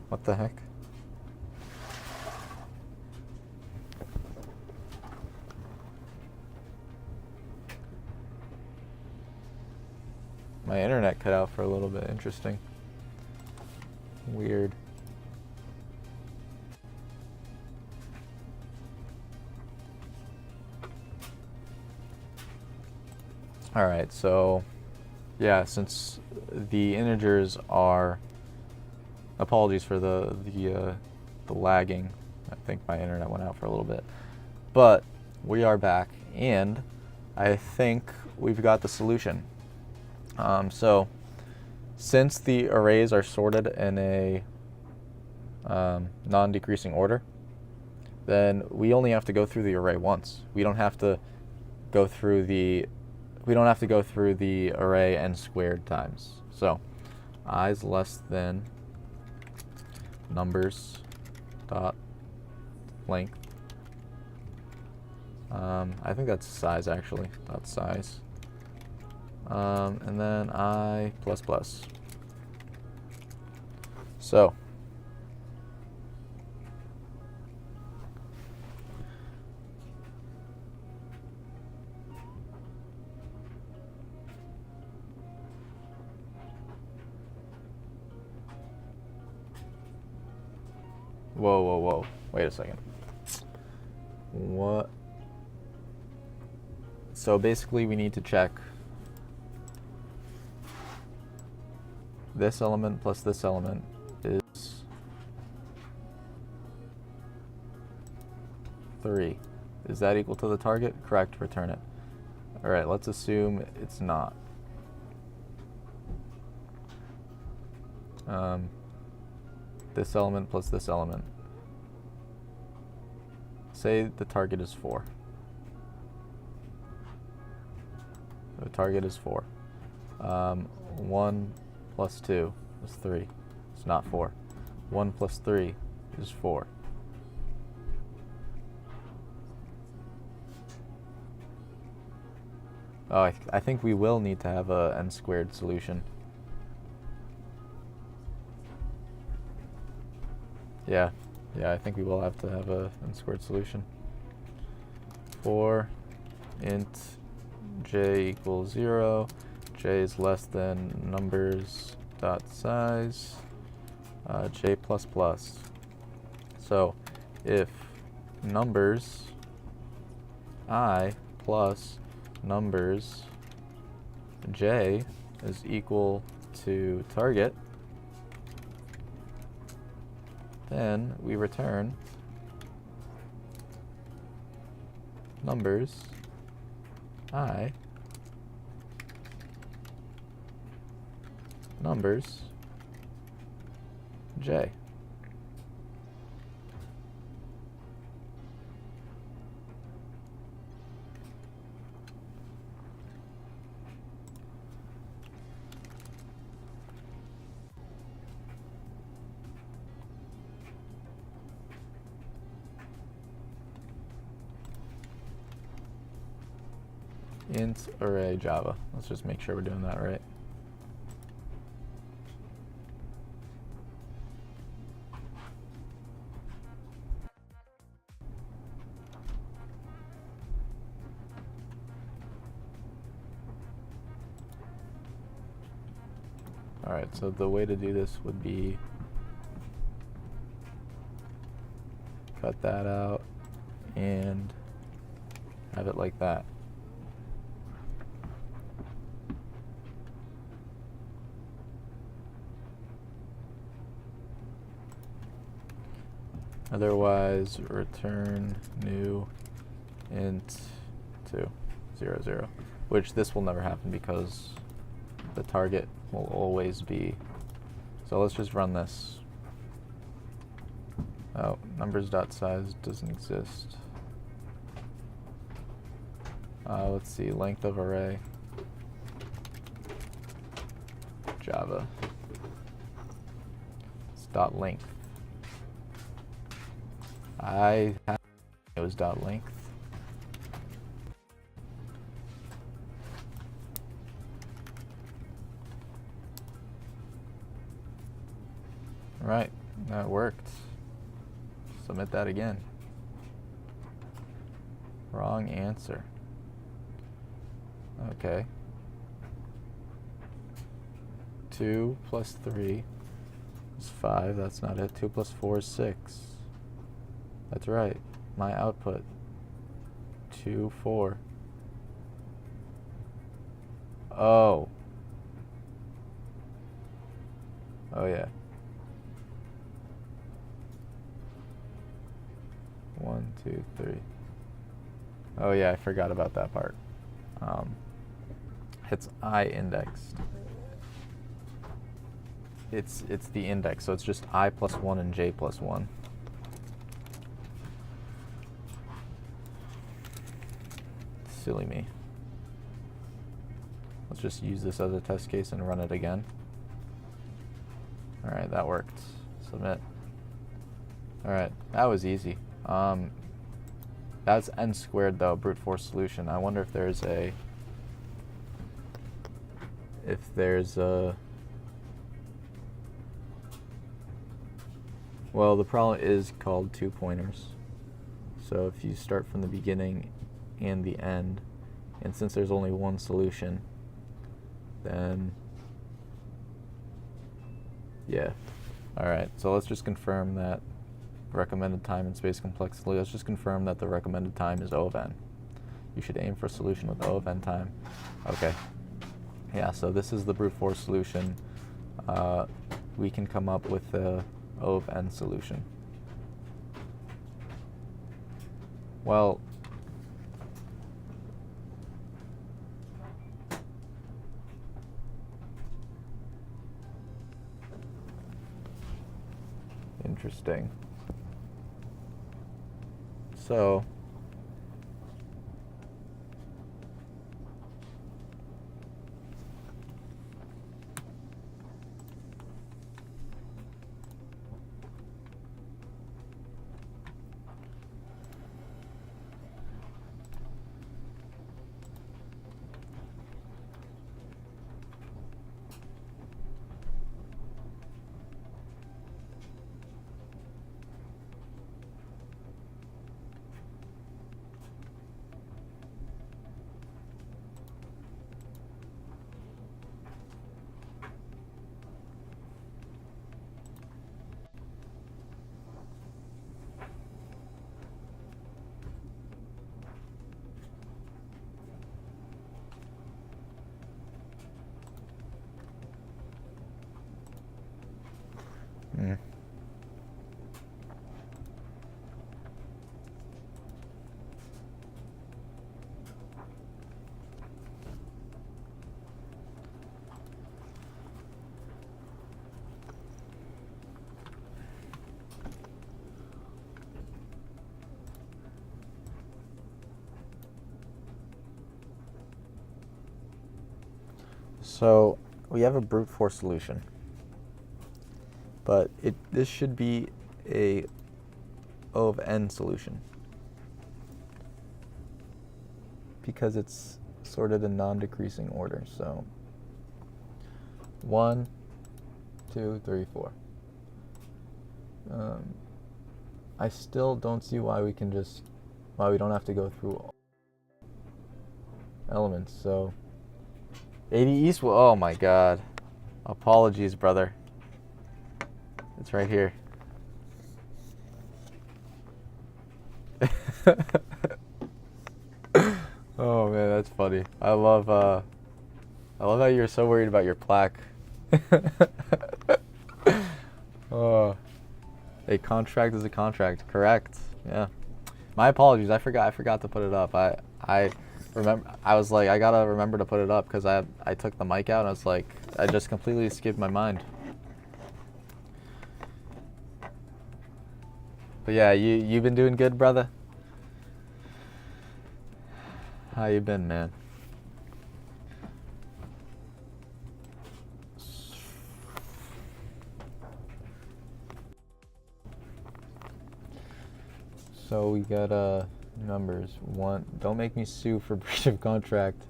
What the heck? My internet cut out for a little bit. Interesting. Weird. Alright, so yeah, since the integers are, apologies for the lagging. I think my internet went out for a little bit. But we are back, and I think we've got the solution. So since the arrays are sorted in a non-decreasing order, then we only have to go through the array once. We don't have to go through the array n squared times. So I is less than numbers dot length. I think that's size actually, dot size. And then I plus plus. So whoa, wait a second. What? So basically we need to check this element plus this element is 3. Is that equal to the target? Correct, return it. Alright, let's assume it's not. This element plus this element. Say the target is 4. The target is 4. 1 plus 2 is 3. It's not 4. 1 plus 3 is 4. Oh, I think we will need to have a n squared solution. Yeah, I think we will have to have a n squared solution. For int j equals 0, j is less than numbers dot size, j plus plus. So if numbers I plus numbers j is equal to target, then we return numbers I numbers j. Int array Java. Let's just make sure we're doing that right. Alright, so the way to do this would be cut that out and have it like that. Otherwise, return new int 2, 0, 0, which this will never happen because the target will always be. So let's just run this. Oh, numbers.size doesn't exist. Let's see, length of array, Java. It's dot length. I had it was dot length. Right. That worked. Submit that again. Wrong answer. Okay. 2 plus 3 is 5. That's not it. 2 plus 4 is 6. That's right. My output. 2, 4. Oh. Oh, yeah. 1, 2, 3. Oh, yeah, I forgot about that part. It's I indexed. It's the index, so it's just I plus 1 and j plus 1. Silly me. Let's just use this as a test case and run it again. Alright, that worked. Submit. Alright, that was easy. That's n squared though, brute force solution. I wonder if there's a... Well, the problem is called 2 pointers. So if you start from the beginning and the end, and since there's only one solution, then yeah. Alright, so let's just confirm that recommended time and space complexity. Let's just confirm that the recommended time is O of n. You should aim for a solution with O of n time. Okay. Yeah, so this is the brute force solution. We can come up with the O of n solution. Well, interesting. So, So we have a brute force solution, but this should be a O of n solution because it's sorted in non-decreasing order. So 1, 2, 3, 4. I still don't see why we don't have to go through all elements. So 80 east, oh my god. Apologies, brother. It's right here. Oh man, that's funny. I love how you're so worried about your plaque. Oh, a contract is a contract. Correct. Yeah. My apologies. I forgot to put it up. I remember. I was like, I gotta remember to put it up because I took the mic out and I was like, I just completely skipped my mind. But yeah, you been doing good, brother? How you been, man? So we got numbers. 1, don't make me sue for breach of contract.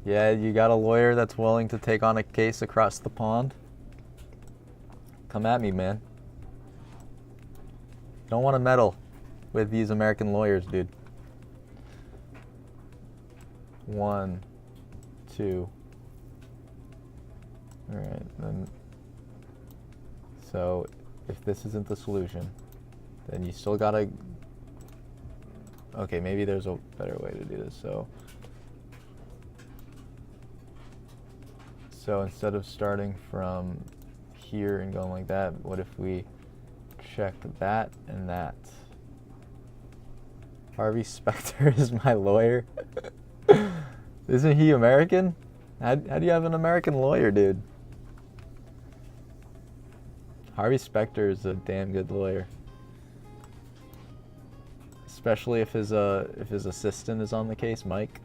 Yeah, you got a lawyer that's willing to take on a case across the pond? Come at me, man. Don't want to meddle with these American lawyers, dude. 1, 2. All right, then. So, if this isn't the solution, then you still gotta. Okay, maybe there's a better way to do this. So instead of starting from here and going like that, what if we check that and that? Harvey Specter is my lawyer. Isn't he American? How do you have an American lawyer, dude? Harvey Specter is a damn good lawyer. Especially if his assistant is on the case, Mike.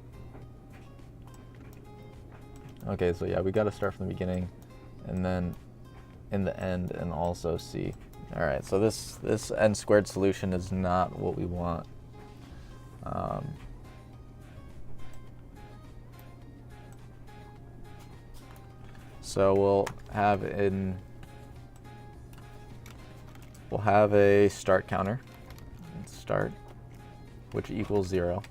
Okay, so yeah, we got to start from the beginning, and then in the end, and also see. All right, so this n squared solution is not what we want. So we'll have a start counter. Start, which equals 0.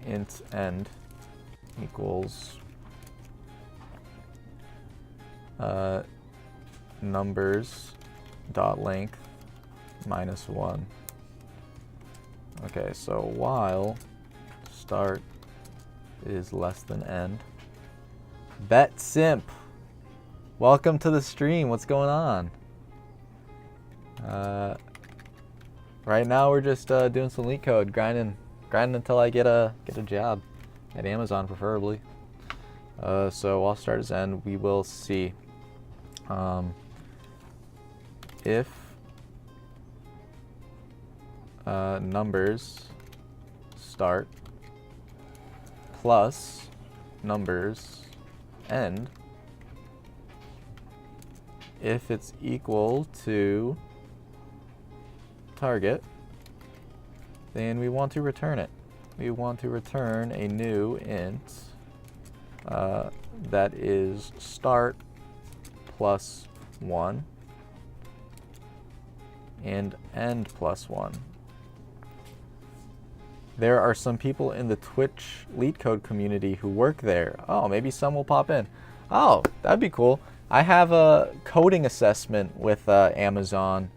Int end equals numbers dot length minus 1. Okay, so while start is less than end. Bet Simp, welcome to the stream. What's going on? Right now we're just doing some Leetcode, grinding until I get a job at Amazon, preferably. So while start is end, we will see if numbers start plus numbers end, if it's equal to target, then we want to return it. We want to return a new int that is start plus 1 and end plus 1. There are some people in the Twitch Leetcode community who work there. Oh, maybe some will pop in. Oh, that'd be cool. I have a coding assessment with Amazon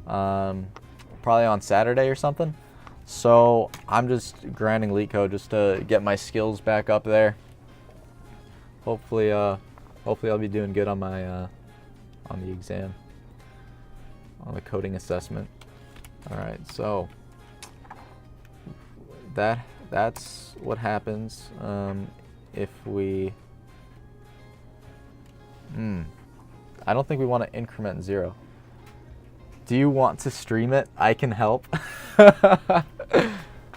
probably on Saturday or something. So I'm just grinding Leetcode just to get my skills back up there. Hopefully I'll be doing good on my on the exam, on the coding assessment. All right, so that's what happens if we. I don't think we want to increment 0. Do you want to stream it? I can help.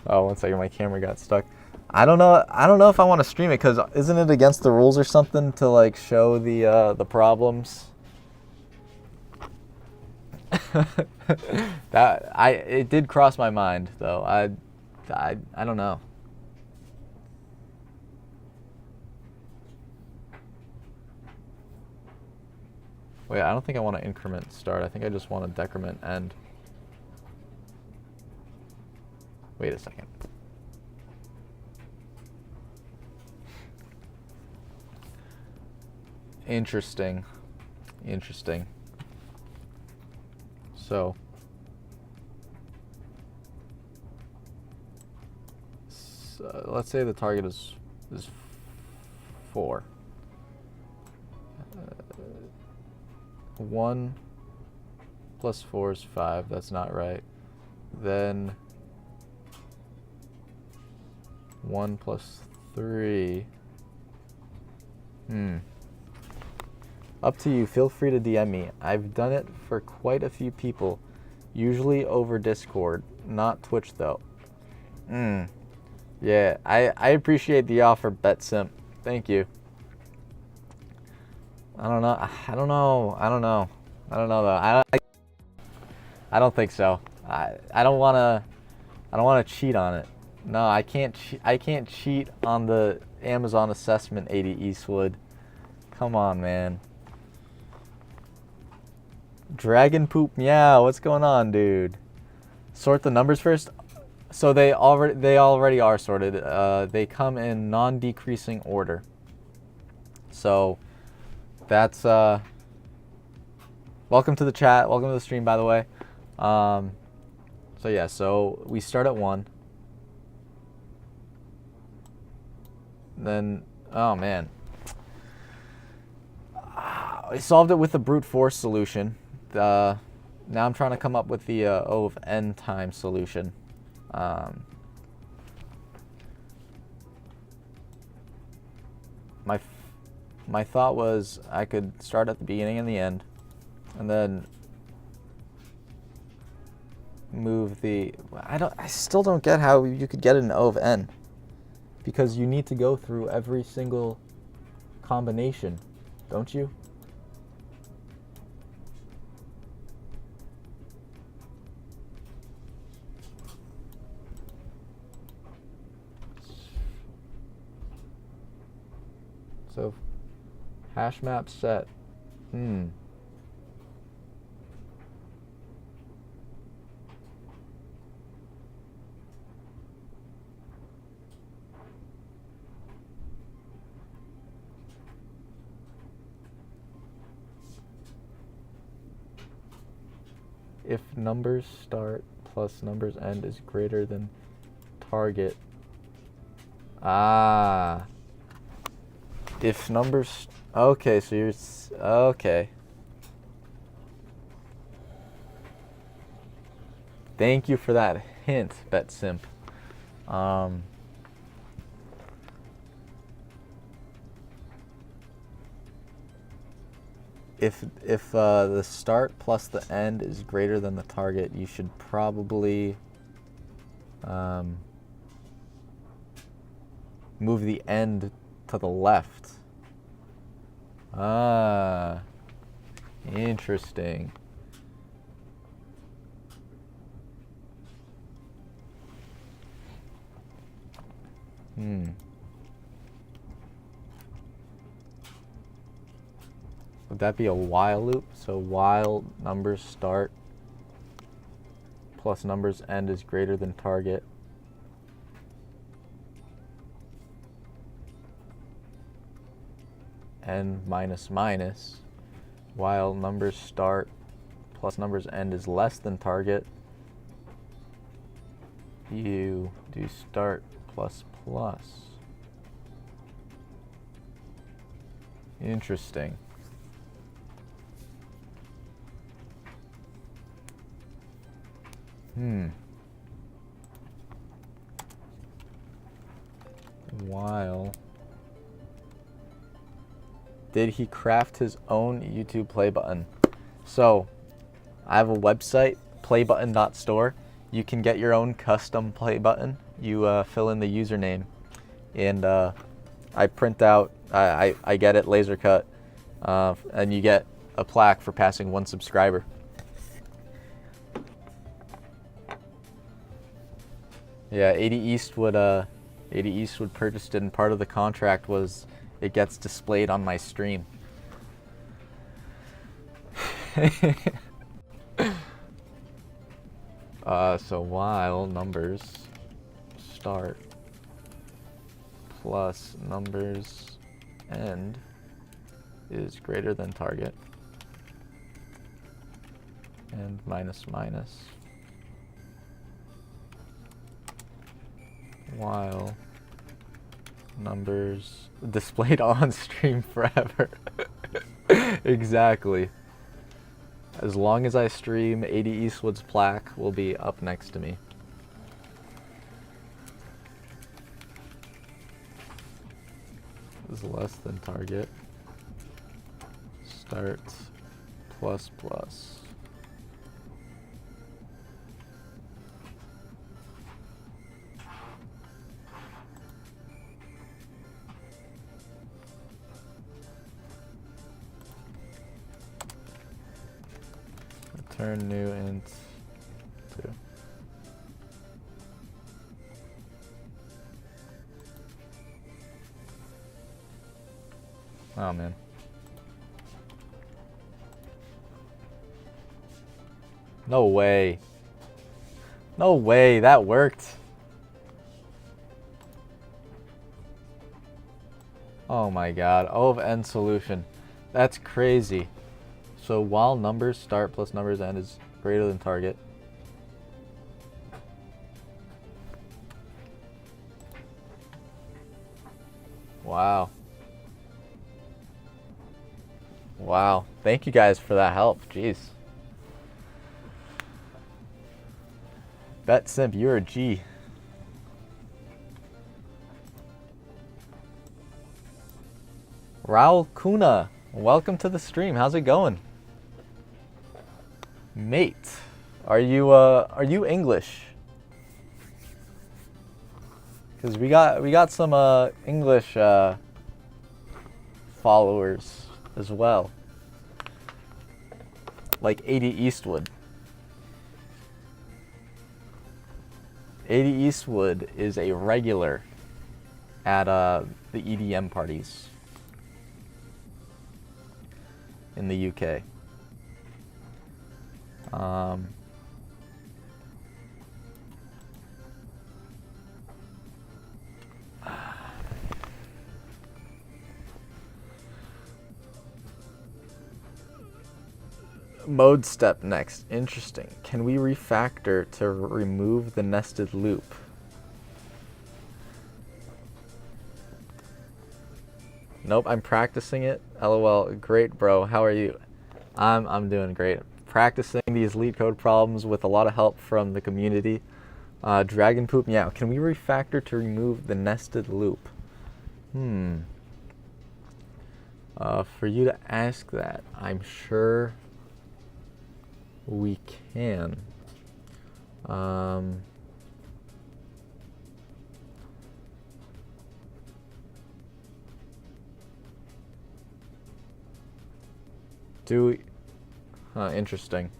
Oh, one second, my camera got stuck. I don't know if I want to stream it, because isn't it against the rules or something to like show the problems? It did cross my mind though. I don't know. Wait, I don't think I want to increment start. I think I just want to decrement end. Wait a second. Interesting. So let's say the target is 4. 1 plus 4 is 5. That's not right. Then 1 plus 3. Up to you. Feel free to DM me. I've done it for quite a few people, usually over Discord, not Twitch though. Yeah, I appreciate the offer, BetSimp. Thank you. I don't know though. I don't think so. I don't want to cheat on it. No, I can't cheat on the Amazon assessment, 80 Eastwood. Come on, man. Dragon poop meow. What's going on, dude? Sort the numbers first. So they already are sorted. They come in non-decreasing order. So that's welcome to the chat. Welcome to the stream, by the way. So yeah, so we start at 1. Then, oh man. I solved it with a brute force solution. Now I'm trying to come up with the O of n times solution. My thought was I could start at the beginning and the end, and then move the. I still don't get how you could get an O of n, because you need to go through every single combination, don't you? So, hash map set. If numbers start plus numbers end is greater than target. Ah. If numbers... Okay, so you're... Okay. Thank you for that hint, BetSimp. If the start plus the end is greater than the target, you should probably move the end to the left. Ah, interesting. Would that be a while loop? So while numbers start plus numbers end is greater than target. N minus minus. While numbers start plus numbers end is less than target. You do start plus plus. Interesting. While did he craft his own YouTube play button? So I have a website, playbutton.store. You can get your own custom play button. You fill in the username, and I print out, I get it laser cut, and you get a plaque for passing 1 subscriber. Yeah, 80 Eastwood purchased it, and part of the contract was it gets displayed on my stream. So while numbers start plus numbers end is greater than target, and minus minus, while numbers displayed on stream forever. Exactly. As long as I stream, 80 Eastwood's plaque will be up next to me. Is less than target. Start plus plus. Return new int 2. Oh man. No way. No way, that worked. Oh my god. O of n solution. That's crazy. So while numbers start plus numbers end is greater than target. Wow. Wow. Thank you guys for that help. Jeez. Bet Simp, you're a G. Raul Kuna, welcome to the stream. How's it going? Mate, are you English? Because we got some English followers as well. Like 80 Eastwood. 80 Eastwood is a regular at the EDM parties in the UK. Mode step next. Interesting. Can we refactor to remove the nested loop? Nope, I'm practicing it. LOL. Great, bro. How are you? I'm doing great. Practicing these Leetcode problems with a lot of help from the community. Dragon poop meow. Can we refactor to remove the nested loop? For you to ask that, I'm sure we can. Do we? Interesting.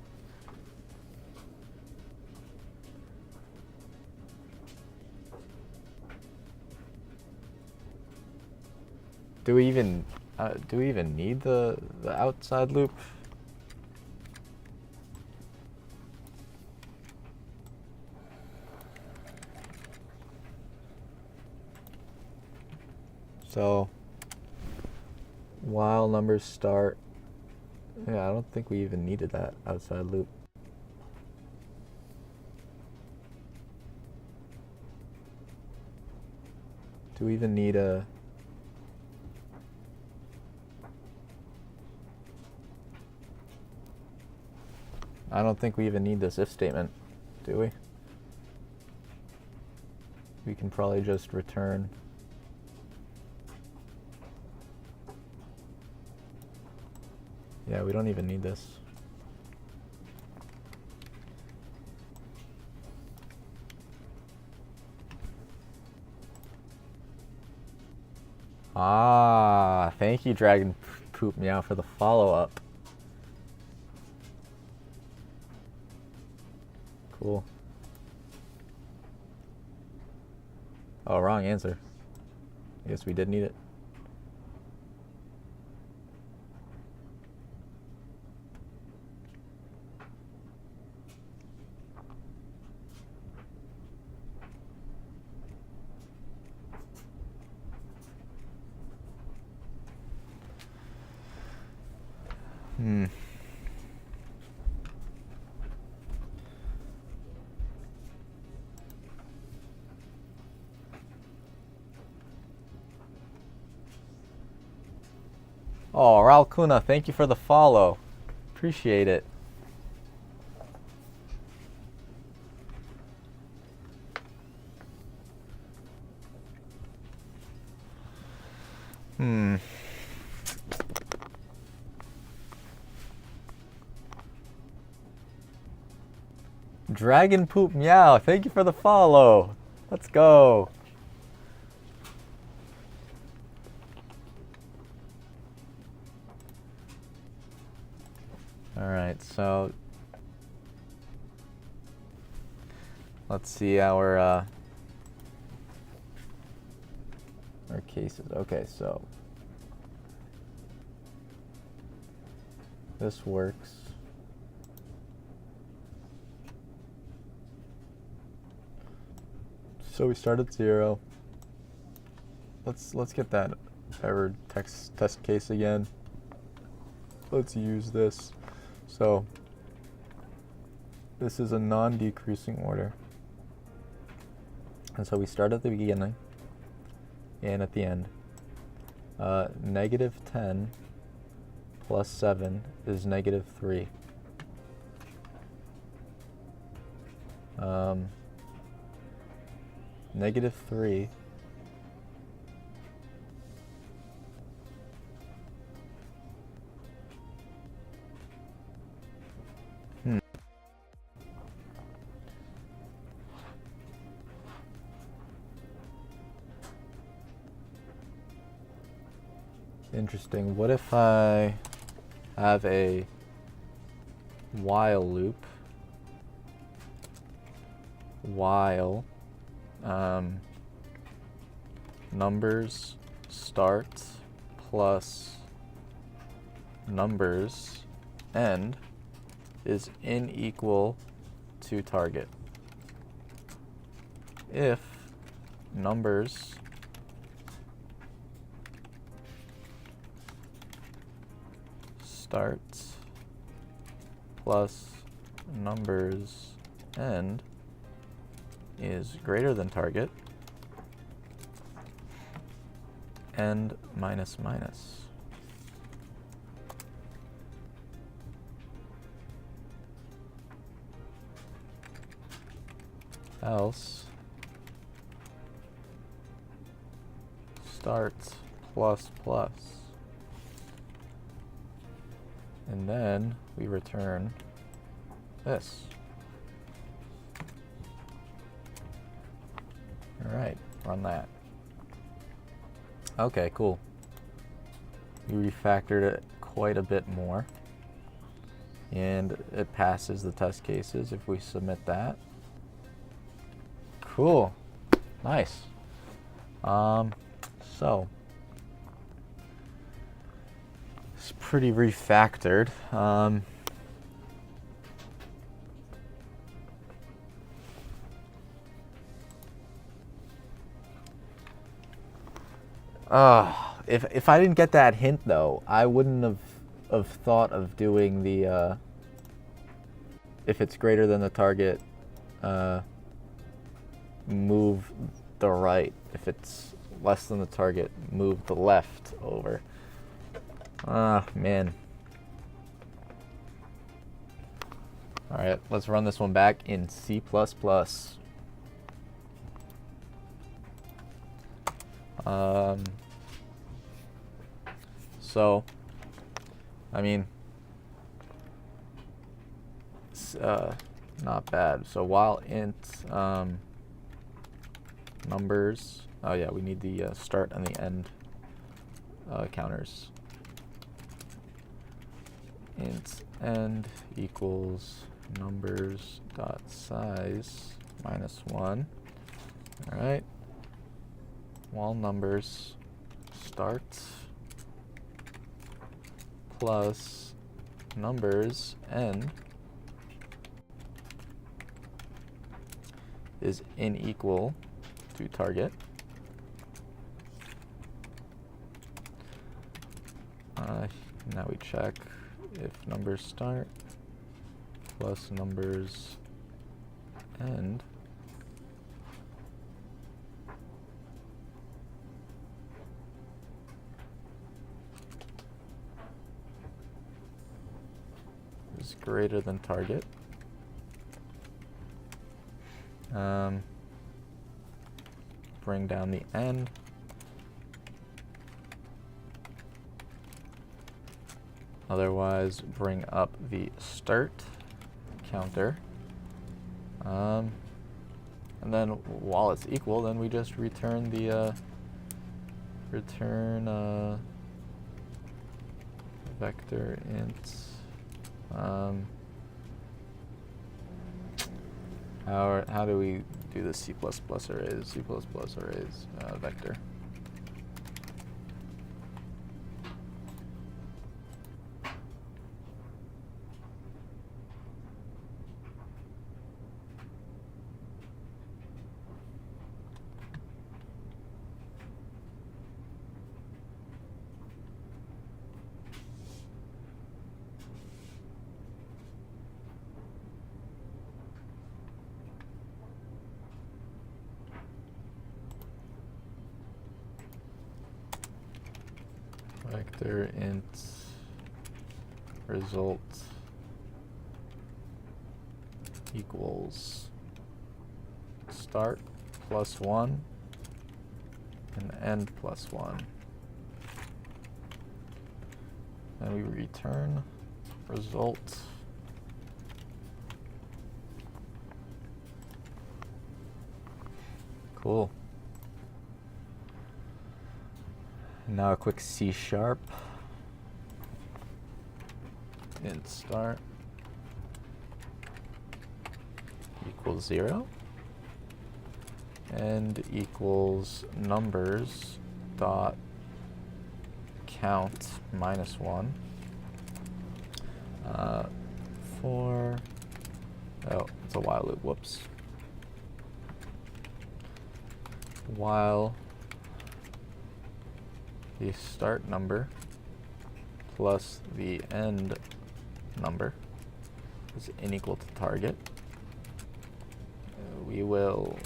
Do we even need the outside loop? So while numbers start, yeah, I don't think we even needed that outside loop. Do we even need a... I don't think we even need this if statement, do we? We can probably just return. Yeah, we don't even need this. Ah, thank you, Dragon Poop Meow, for the follow-up. Cool. Oh, wrong answer. I guess we did need it. Oh, Raul Kuna, thank you for the follow. Appreciate it. Dragon Poop Meow, thank you for the follow. Let's go. Alright, so let's see our cases. Okay, so this works. So we start at 0. Let's get that error text test case again. Let's use this. So this is a non-decreasing order. And so we start at the beginning and at the end. Negative 10 plus 7 is negative 3. Negative 3 Interesting. What if I have a while loop while numbers start plus numbers end is unequal to target? If numbers start plus numbers end is greater than target, end minus minus. Else start plus plus. And then we return this. All right, run that. Okay, cool. We refactored it quite a bit more. And it passes the test cases if we submit that. Cool. Nice. So it's pretty refactored. If I didn't get that hint though, I wouldn't have thought of doing the if it's greater than the target, move the right. If it's less than the target, move the left over. Man. All right, let's run this one back in C++. So, I mean, it's not bad. So while int numbers, oh yeah, we need the start and the end counters. Int end equals numbers dot size minus 1. All right. While numbers start plus numbers end is unequal to target. Now we check if numbers start plus numbers end is greater than target. Bring down the end. Otherwise, bring up the start counter. And then while it's equal, then we just return the vector int. How do we do the C++ arrays? C++ arrays vector. vector int result equals start plus 1 and end plus 1. And we return result cool. Now a quick C# int start equals 0 and equals numbers dot count minus 1 for, oh, it's a while loop, whoops. While the start number plus the end number is unequal to target, we will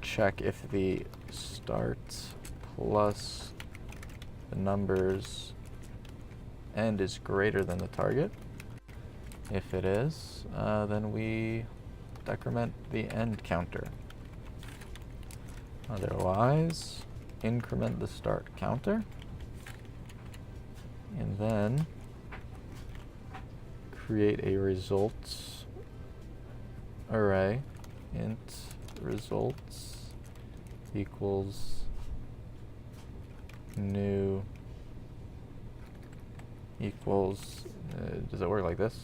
check if the start plus the numbers end is greater than the target. If it is, then we decrement the end counter. Otherwise, increment the start counter, and then create a results array int results equals new equals, does it work like this?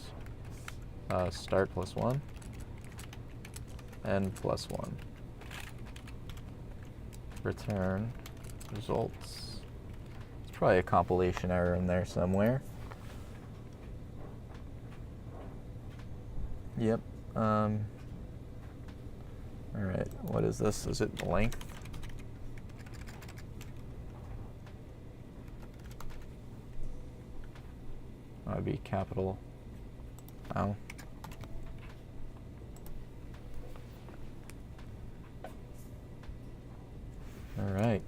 Start plus 1, end plus 1. Return results. It's probably a compilation error in there somewhere. Yep. All right, what is this? Is it length? That would be capital L. All right.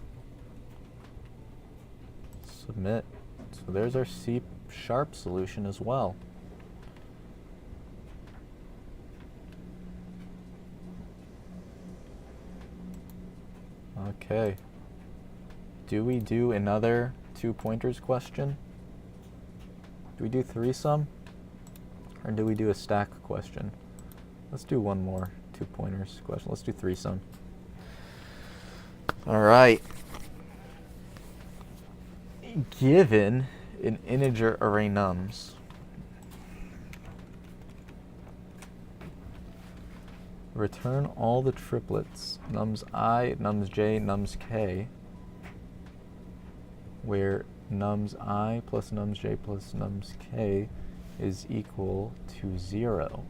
Submit. So there's our C# solution as well. Okay. Do we do another 2 pointers question? Do we do 3-sum? Or do we do a stack question? Let's do one more 2 pointers question. Let's do 3-sum. All right. Given an integer array nums, return all the triplets nums I, nums j, nums k, where nums I plus nums j plus nums k is equal to 0.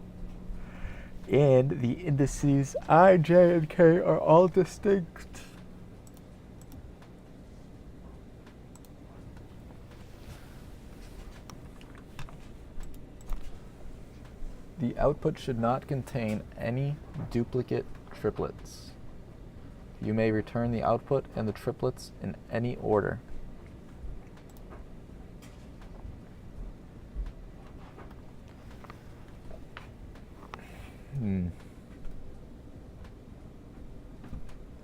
And the indices I, j, and k are all distinct. The output should not contain any duplicate triplets. You may return the output and the triplets in any order.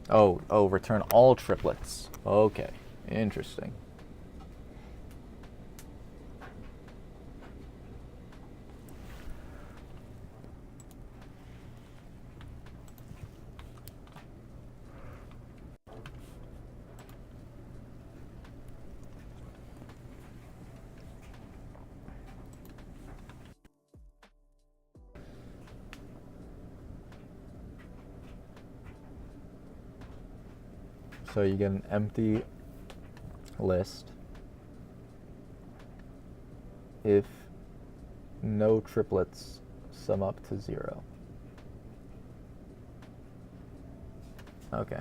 Oh, return all triplets. Okay, interesting. So you get an empty list if no triplets sum up to 0. Okay.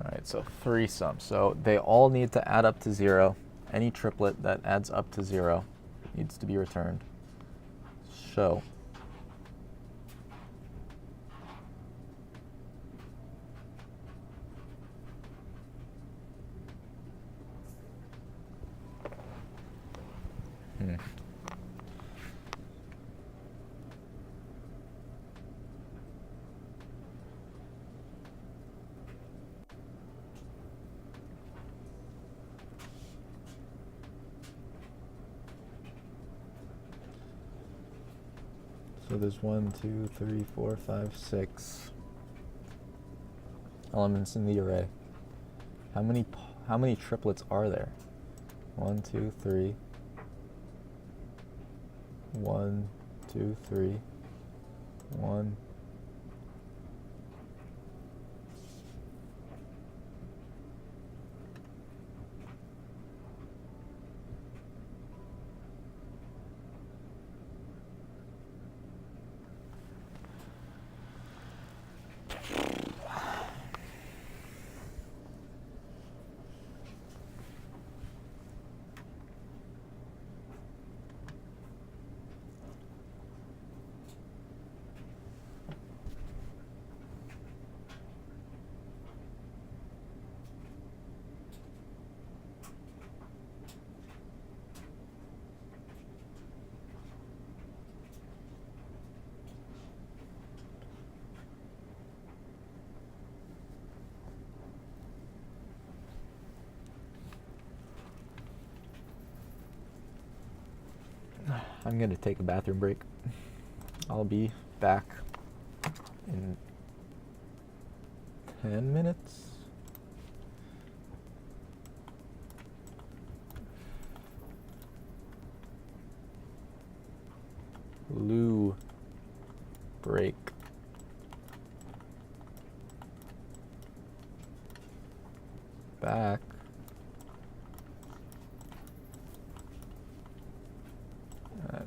All right, so 3-sum. So they all need to add up to 0. Any triplet that adds up to 0 needs to be returned. So So there's 1, 2, 3, 4, 5, 6 elements in the array. How many triplets are there? 1, 2, 3. 1, 2, 3. 1. I'm going to take a bathroom break. I'll be back in 10 minutes. Loo break. Back. At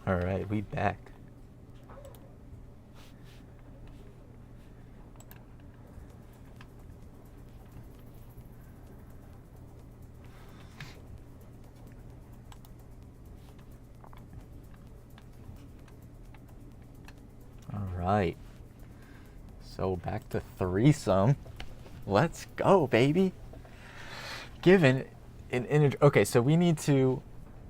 All right, we back. All right. So back to threesome. Let's go, baby. Given an integer. Okay, so we need to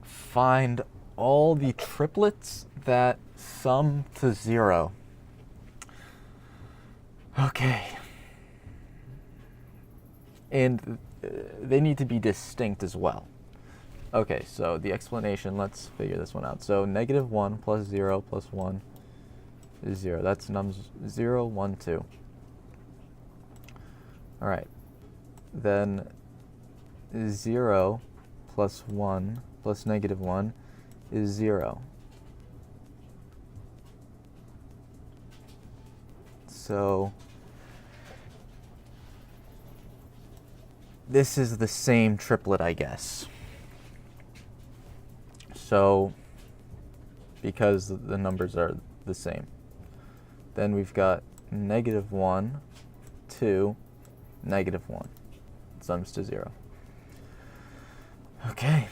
find all the triplets that sum to 0. Okay. And they need to be distinct as well. Okay, so the explanation, let's figure this one out. So -1 plus 0 plus 1 is 0. That's nums 0, 1, 2. All right. Then 0 plus 1 plus -1 is 0. So this is the same triplet, I guess. So because the numbers are the same. Then we've got -1, 2, -1. Sums to 0. Okay.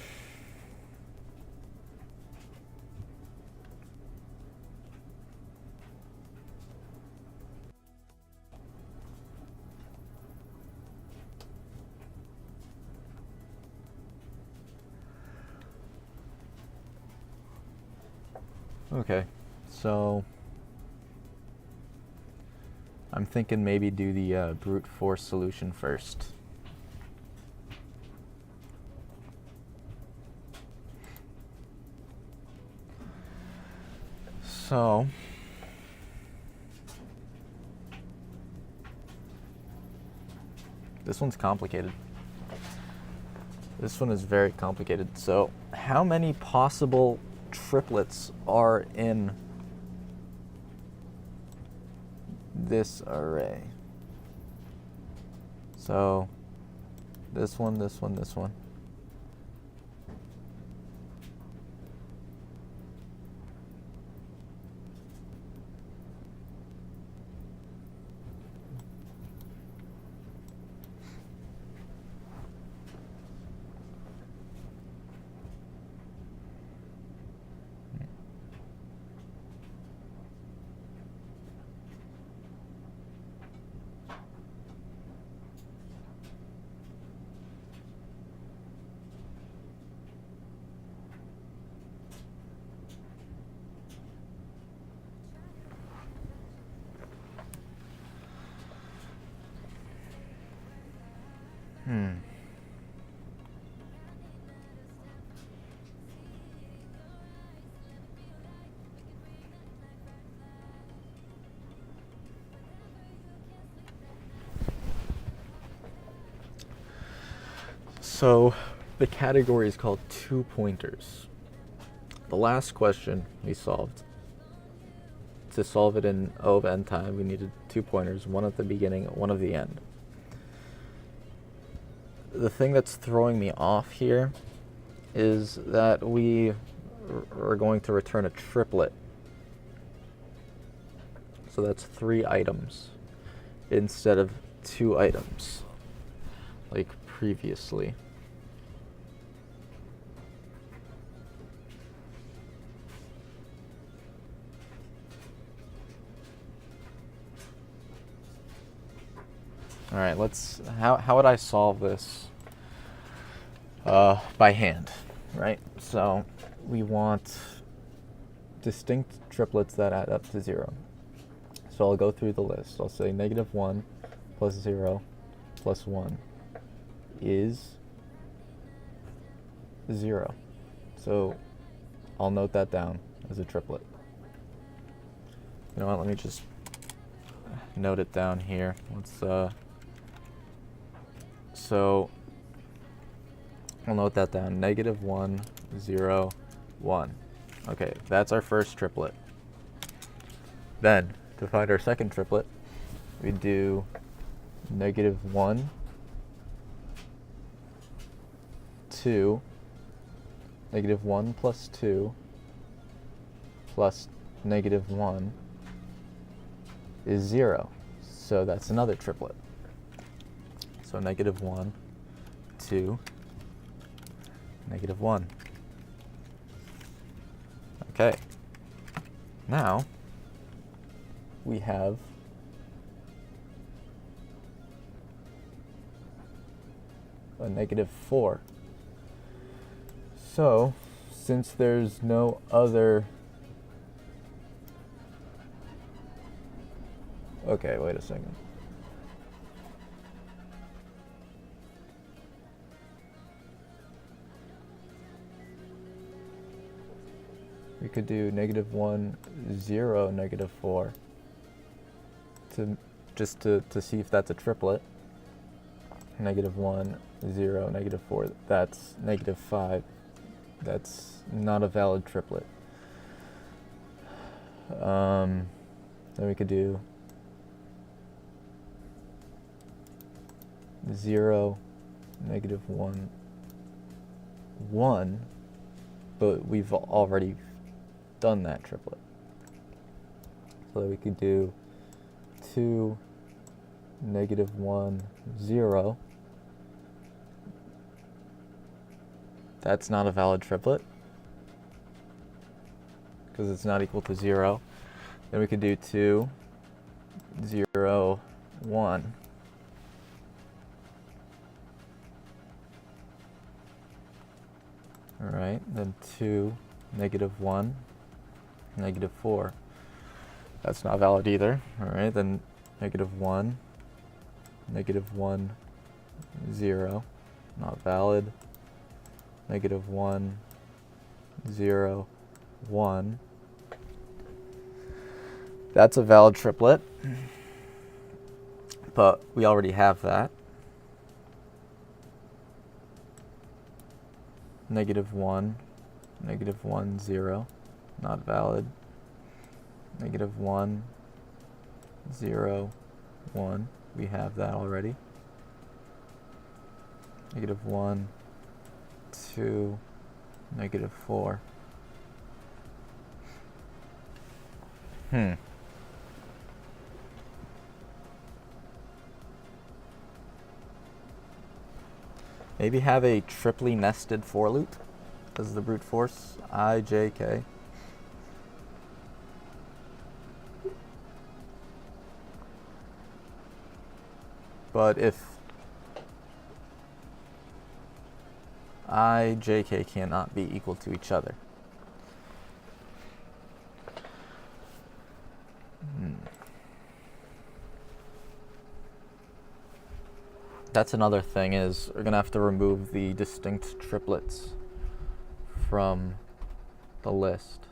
Okay, so I'm thinking maybe do the brute force solution first. So this one's complicated. This one is very complicated. So how many possible triplets are in this array? So this one, this one, this one. So the category is called 2 pointers. The last question we solved, to solve it in O of n time, we needed 2 pointers, one at the beginning, one at the end. The thing that's throwing me off here is that we are going to return a triplet. So that's 3 items instead of 2 items, like previously. All right, how would I solve this by hand, right? So we want distinct triplets that add up to 0. So I'll go through the list. I'll say -1 plus 0 plus 1 is 0. So I'll note that down as a triplet. You know what, let me just note it down here. So I'll note that down. -1, 0, 1. Okay, that's our first triplet. Then, to find our second triplet, we do -1, 2, -1 plus 2, plus -1 is 0. So that's another triplet. So -1, 2, -1. Okay. Now we have a -4. So, since there's no other... Okay, wait a second. We could do -1, 0, -4 to see if that's a triplet. -1, 0, -4, that's -5. That's not a valid triplet. Then we could do 0, -1, 1, but we've already done that triplet. So we could do 2, -1, 0. That's not a valid triplet because it's not equal to 0. Then we could do 2, 0, 1. All right, then 2, -1, -4. That's not valid either. All right, then -1, -1, 0, not valid. -1, 0, 1. That's a valid triplet, but we already have that. -1, -1, 0, not valid. -1, 0, 1. We have that already. -1, 2, -4. Maybe have a triply nested for loop as the brute force I, j, k. But if I, j, k cannot be equal to each other. That's another thing, is we're going to have to remove the distinct triplets from the list.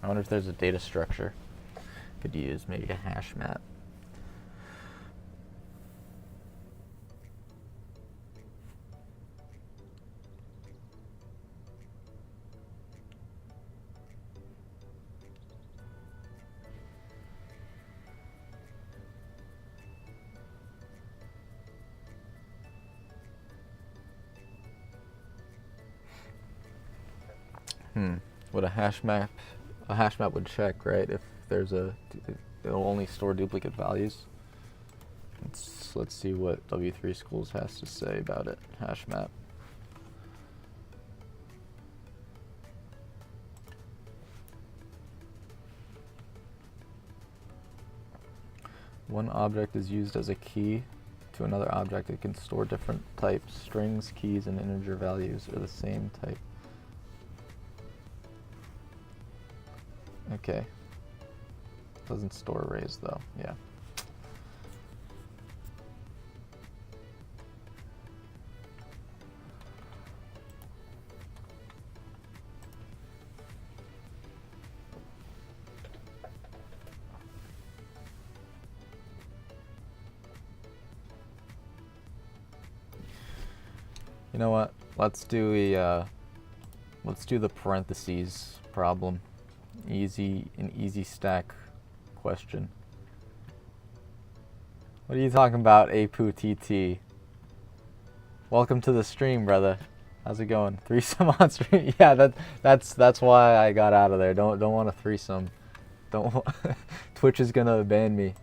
I wonder if there's a data structure could use, maybe a hash map. Would a hash map would check, right? If there's it'll only store duplicate values. Let's see what W3 Schools has to say about it. Hash map. One object is used as a key to another object. It can store different types. Strings, keys, and integer values are the same type. Okay. Doesn't store arrays though. Yeah. You know what? Let's do the parentheses problem. An easy stack question. What are you talking about, Apu TT? Welcome to the stream, brother. How's it going? Threesome on stream? Yeah, that's why I got out of there. Don't want a threesome. Twitch is gonna ban me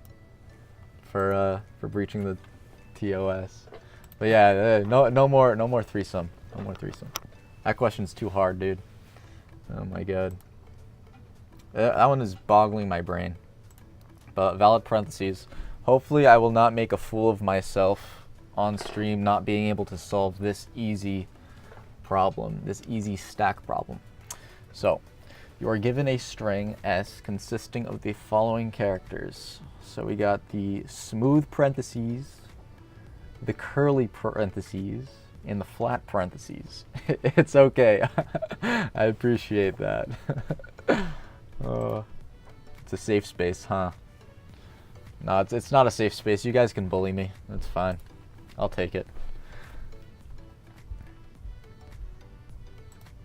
for breaching the TOS. But yeah, no more threesome. No more threesome. That question's too hard, dude. Oh my god. That one is boggling my brain. But valid parentheses. Hopefully I will not make a fool of myself on stream not being able to solve this easy problem, this easy stack problem. So, you are given a string S consisting of the following characters. So we got the smooth parentheses, the curly parentheses, and the flat parentheses. It's okay. I appreciate that. It's a safe space, huh? No, it's not a safe space. You guys can bully me. That's fine. I'll take it.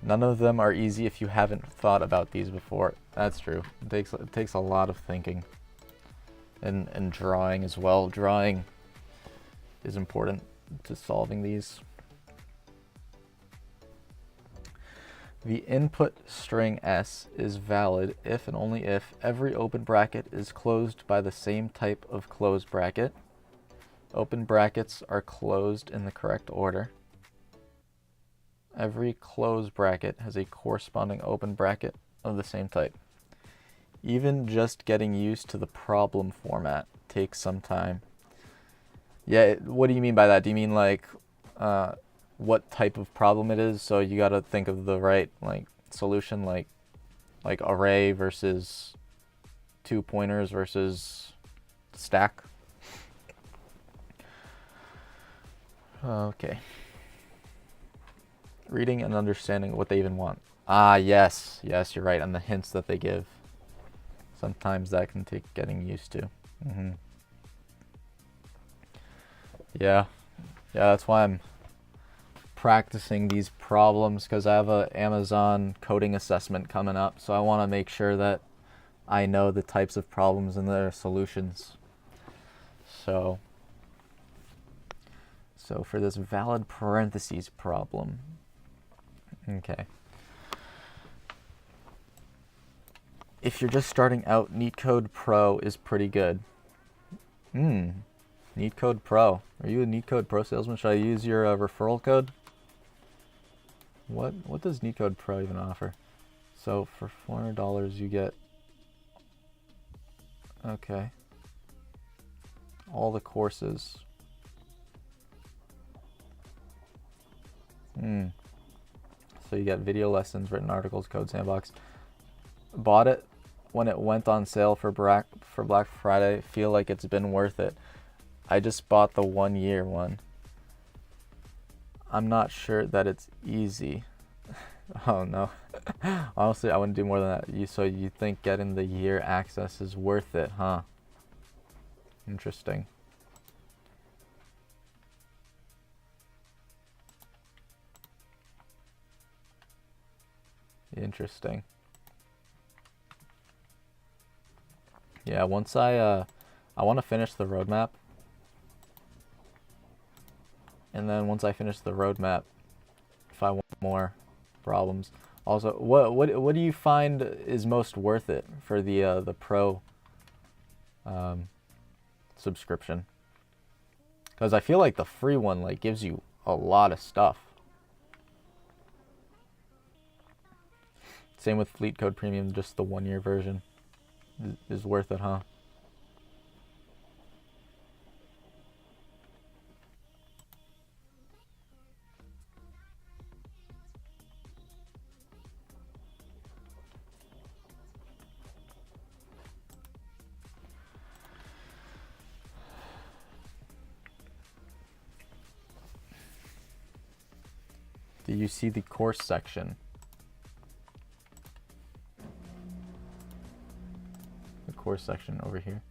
None of them are easy if you haven't thought about these before. That's true. It takes a lot of thinking. And drawing as well. Drawing is important to solving these. The input string S is valid if and only if every open bracket is closed by the same type of closed bracket. Open brackets are closed in the correct order. Every closed bracket has a corresponding open bracket of the same type. Even just getting used to the problem format takes some time. Yeah, what do you mean by that? Do you mean like what type of problem it is? So you got to think of the right like solution, like array versus 2 pointers versus stack. Okay. Reading and understanding what they even want. Ah, yes, you're right. And the hints that they give. Sometimes that can take getting used to. Yeah, that's why I'm practicing these problems, because I have a Amazon coding assessment coming up, so I want to make sure that I know the types of problems and their solutions. So for this valid parentheses problem, okay. If you're just starting out, Leetcode Pro is pretty good. Leetcode Pro. Are you a Leetcode Pro salesman? Should I use your referral code? What does Leetcode Pro even offer? So for $400 you get, okay, all the courses. So you get video lessons, written articles, code sandbox. Bought it when it went on sale for Black Friday. Feel like it's been worth it. I just bought the 1-year one. I'm not sure that it's easy. Oh no. Honestly, I wouldn't do more than that. So you think getting the year access is worth it, huh? Interesting. Interesting. Yeah, once I want to finish the roadmap. And then once I finish the roadmap, if I want more problems. Also, what do you find is most worth it for the pro subscription? Because I feel like the free one like gives you a lot of stuff. Same with Leetcode Premium, just the 1-year version is worth it, huh? Do you see the course section? The course section over here.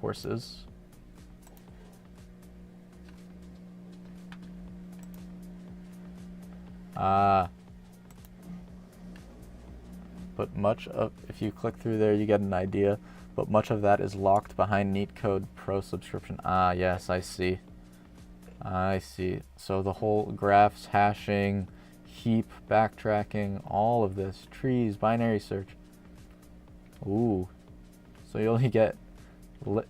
Courses. But much of, if you click through there, you get an idea. But much of that is locked behind Leetcode Pro subscription. Ah, yes, I see. I see. So the whole graphs, hashing, heap, backtracking, all of this, trees, binary search. Ooh. So you only get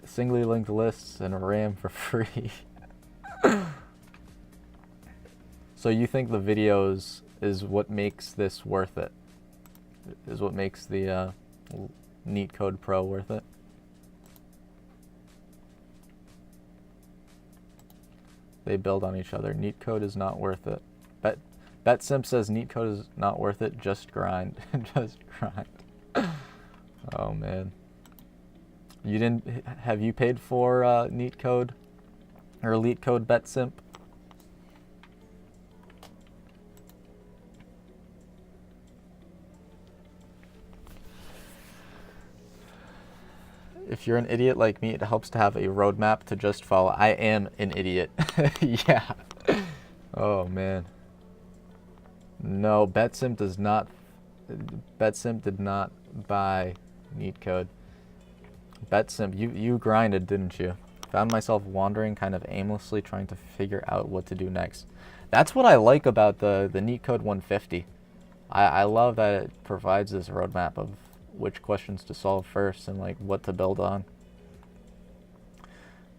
singly linked lists and RAM for free. So you think the videos is what makes this worth it? Is what makes the Leetcode Pro worth it? They build on each other. Leetcode is not worth it. BetSimp says Leetcode is not worth it. Just grind. Just grind. Oh man. You didn't? Have you paid for Leetcode or Leetcode BetSimp? If you're an idiot like me, it helps to have a roadmap to just follow. I am an idiot. Yeah. Oh man. No, BetSimp does not. BetSimp did not buy Leetcode. BetSimp, you grinded, didn't you? Found myself wandering kind of aimlessly trying to figure out what to do next. That's what I like about the Leetcode 150. I love that it provides this roadmap of which questions to solve first and like what to build on.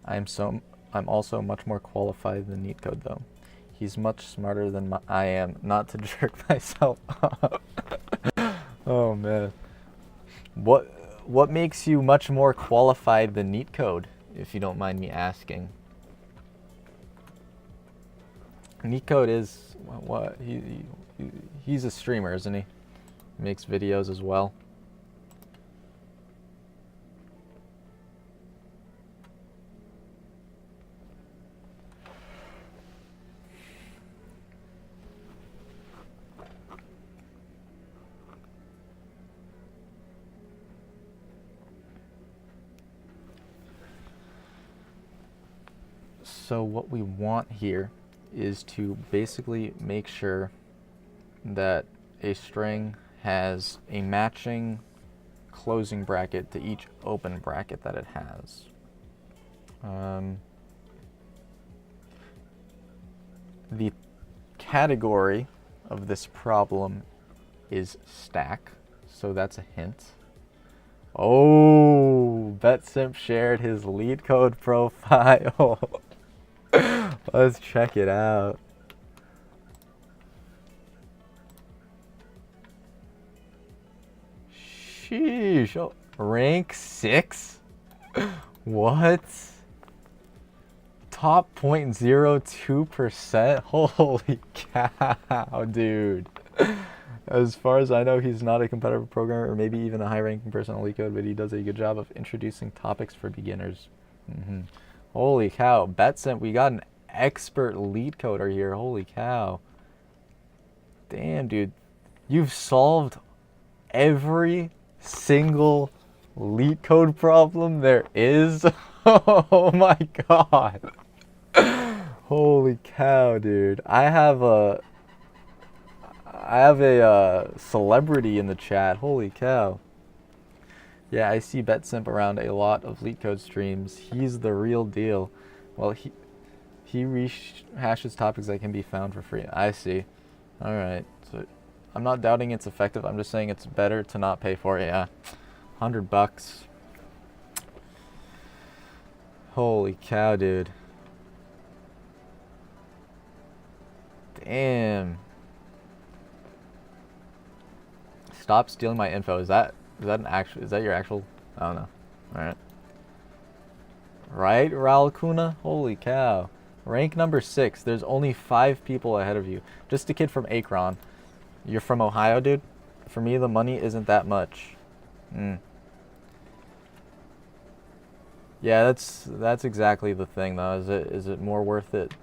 I'm also much more qualified than Leetcode though. He's much smarter than I am. Not to jerk myself up. Oh man. What makes you much more qualified than Leetcode, if you don't mind me asking? Leetcode is what he's a streamer, isn't he? He makes videos as well. So what we want here is to basically make sure that a string has a matching closing bracket to each open bracket that it has. The category of this problem is stack, so that's a hint. Oh, BetSimp shared his Leetcode profile. Let's check it out. Sheesh. Oh, rank 6? What? Top 0.02%? Holy cow, dude. As far as I know, he's not a competitive programmer or maybe even a high-ranking person on Leetcode, but he does a good job of introducing topics for beginners. Holy cow, BetSimp, we got an expert Leetcoder here. Holy cow. Damn, dude. You've solved every single Leetcode problem there is. Oh my god. Holy cow, dude. I have a celebrity in the chat. Holy cow. Yeah, I see BetSimp around a lot of Leetcode streams. He's the real deal. Well, he rehashes topics that can be found for free. I see. All right. So I'm not doubting it's effective. I'm just saying it's better to not pay for it. Yeah. $100. Holy cow, dude. Damn. Stop stealing my info. Is that your actual? I don't know. All right. Right, Raul Kuna? Holy cow. Rank number 6. There's only 5 people ahead of you. Just a kid from Akron. You're from Ohio, dude? For me, the money isn't that much. Yeah, that's exactly the thing, though. Is it more worth it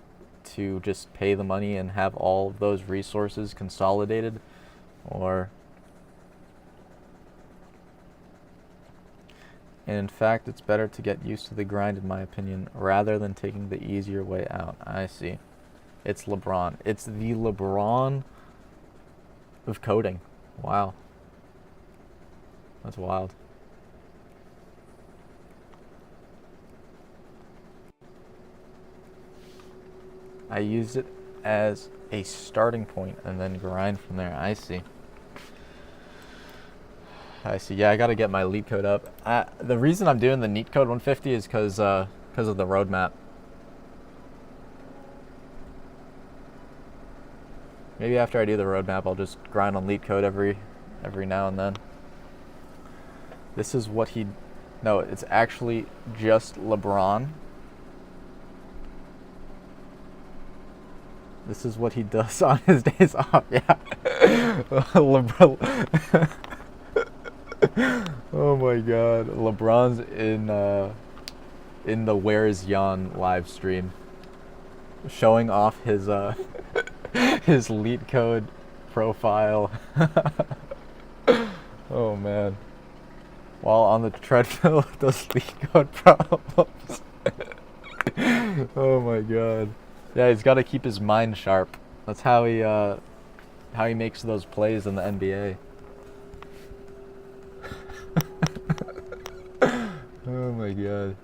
to just pay the money and have all of those resources consolidated, or... And in fact, it's better to get used to the grind, in my opinion, rather than taking the easier way out. I see. It's LeBron. It's the LeBron of coding. Wow. That's wild. I use it as a starting point and then grind from there. I see. I see. Yeah, I gotta get my Leetcode up. The reason I'm doing the Leetcode 150 is because of the roadmap. Maybe after I do the roadmap, I'll just grind on Leetcode every now and then. This is what he... No, it's actually just LeBron. This is what he does on his days off. Yeah. LeBron. Oh my God. LeBron's in the Where Is Jan live stream, showing off his his Leetcode profile. Oh man. While on the treadmill with those Leetcode problems. Oh my God. Yeah, he's got to keep his mind sharp. That's how he makes those plays in the NBA. Oh my God.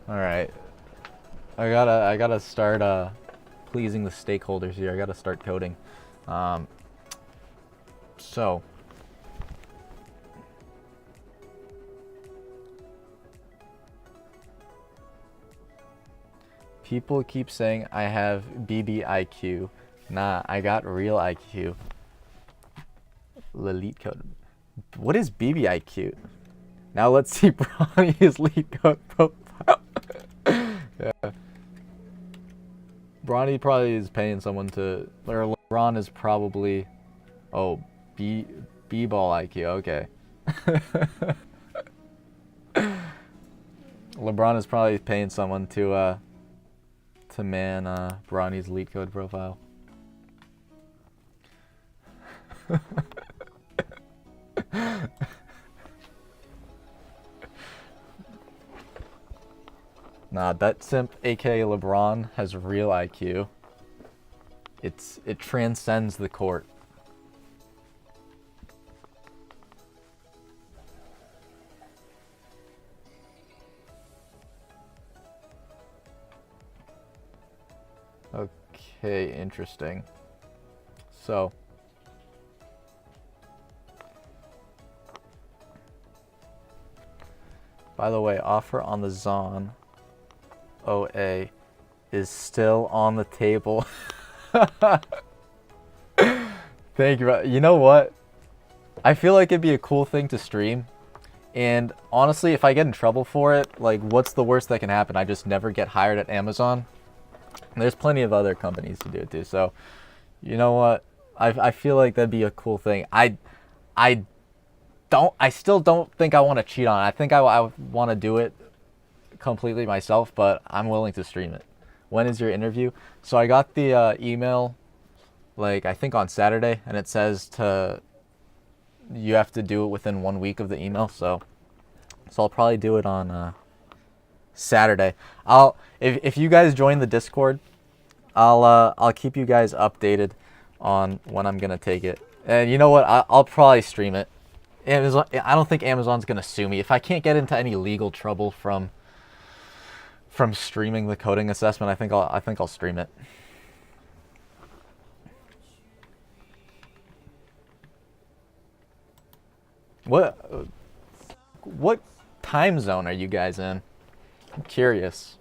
All right. I gotta start pleasing the stakeholders here. I gotta start coding. So. People keep saying I have BBIQ. Nah, I got real IQ. Leetcode. What is BBIQ? Now let's see Bronny's Leetcode profile. Yeah. Bronny probably is paying someone to... Or LeBron is probably... Oh, B-ball IQ. Okay. LeBron is probably paying someone to man Bronny's Leetcode profile. Nah, that simp, aka LeBron, has real IQ. It transcends the court. Okay, interesting. So, by the way, offer on the Zon OA is still on the table. Thank you. You know what? I feel like it'd be a cool thing to stream. And honestly, if I get in trouble for it, like, what's the worst that can happen? I just never get hired at Amazon. And there's plenty of other companies to do it too. So, you know what? I feel like that'd be a cool thing. I still don't think I want to cheat on it. I think I want to do it completely myself, but I'm willing to stream it. When is your interview? So I got the email, like, I think on Saturday, and it says you have to do it within 1 week of the email. So I'll probably do it on Saturday. If you guys join the Discord, I'll keep you guys updated on when I'm gonna take it. And you know what? I'll probably stream it. Amazon, I don't think Amazon's gonna sue me if I can't get into any legal trouble from streaming the coding assessment. I think I'll stream it. What time zone are you guys in? I'm curious.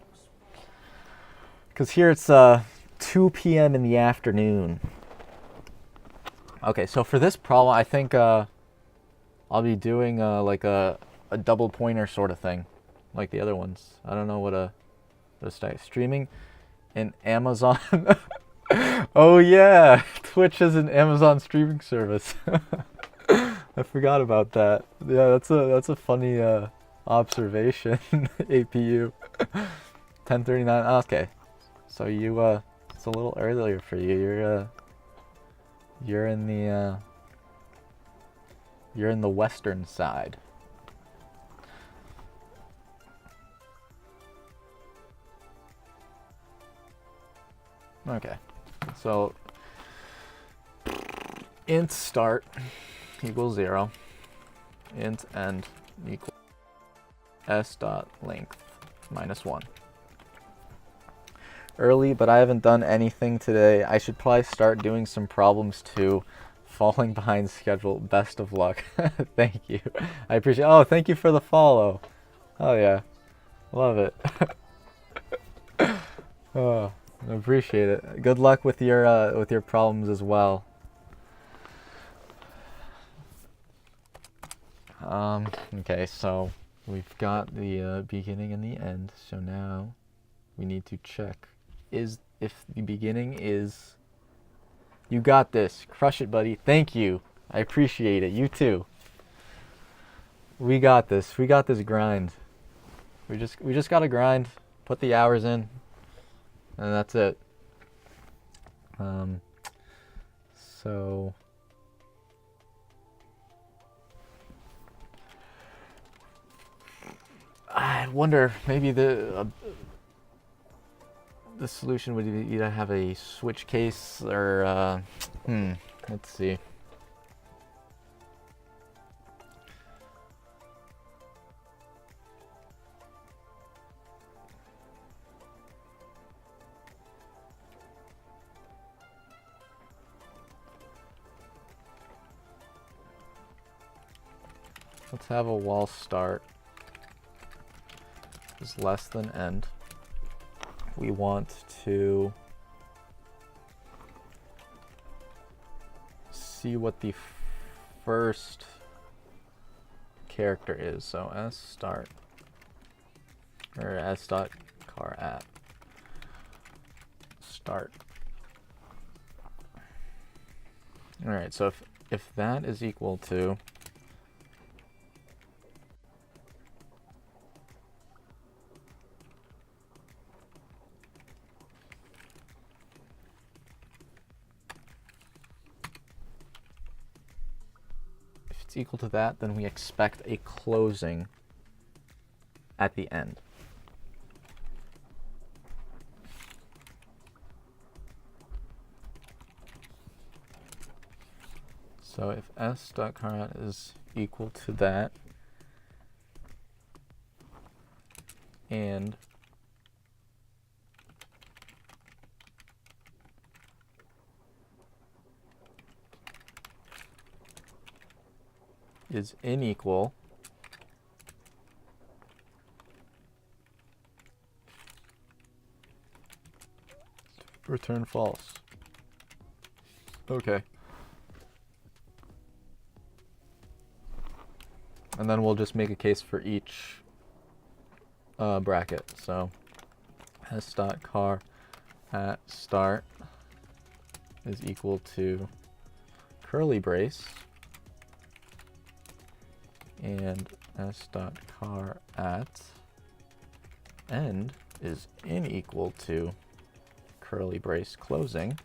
Because here it's 2 p.m. in the afternoon. Okay, so for this problem, I think I'll be doing like a double pointer sort of thing, like the other ones. I don't know what streaming in Amazon. Oh yeah, Twitch is an Amazon streaming service. I forgot about that. Yeah, that's a funny Observation APU 10:39. Okay, so you it's a little earlier for you. You're in the western side. Okay, so int start equals 0, int end equals s dot length minus 1. Early, but I haven't done anything today. I should probably start doing some problems too. Falling behind schedule. Best of luck. Thank you. I appreciate. Oh, thank you for the follow. Oh yeah, love it. Oh, I appreciate it. Good luck with your problems as well. Okay, so we've got the beginning and the end. So now we need to check if the beginning is. You got this. Crush it, buddy. Thank you. I appreciate it. You too. We got this. We got this grind. We just gotta grind, put the hours in, and that's it. So I wonder maybe the solution would either have a switch case or let's see. Let's have a while start is less than end. We want to see what the first character is. So s start or s dot car at start. All right. So if that is equal to equal to that, then we expect a closing at the end. So if s.current is equal to that, and is unequal, return false. Okay. And then we'll just make a case for each bracket. So s.car at start is equal to curly brace, and s.car at end is unequal to curly brace closing,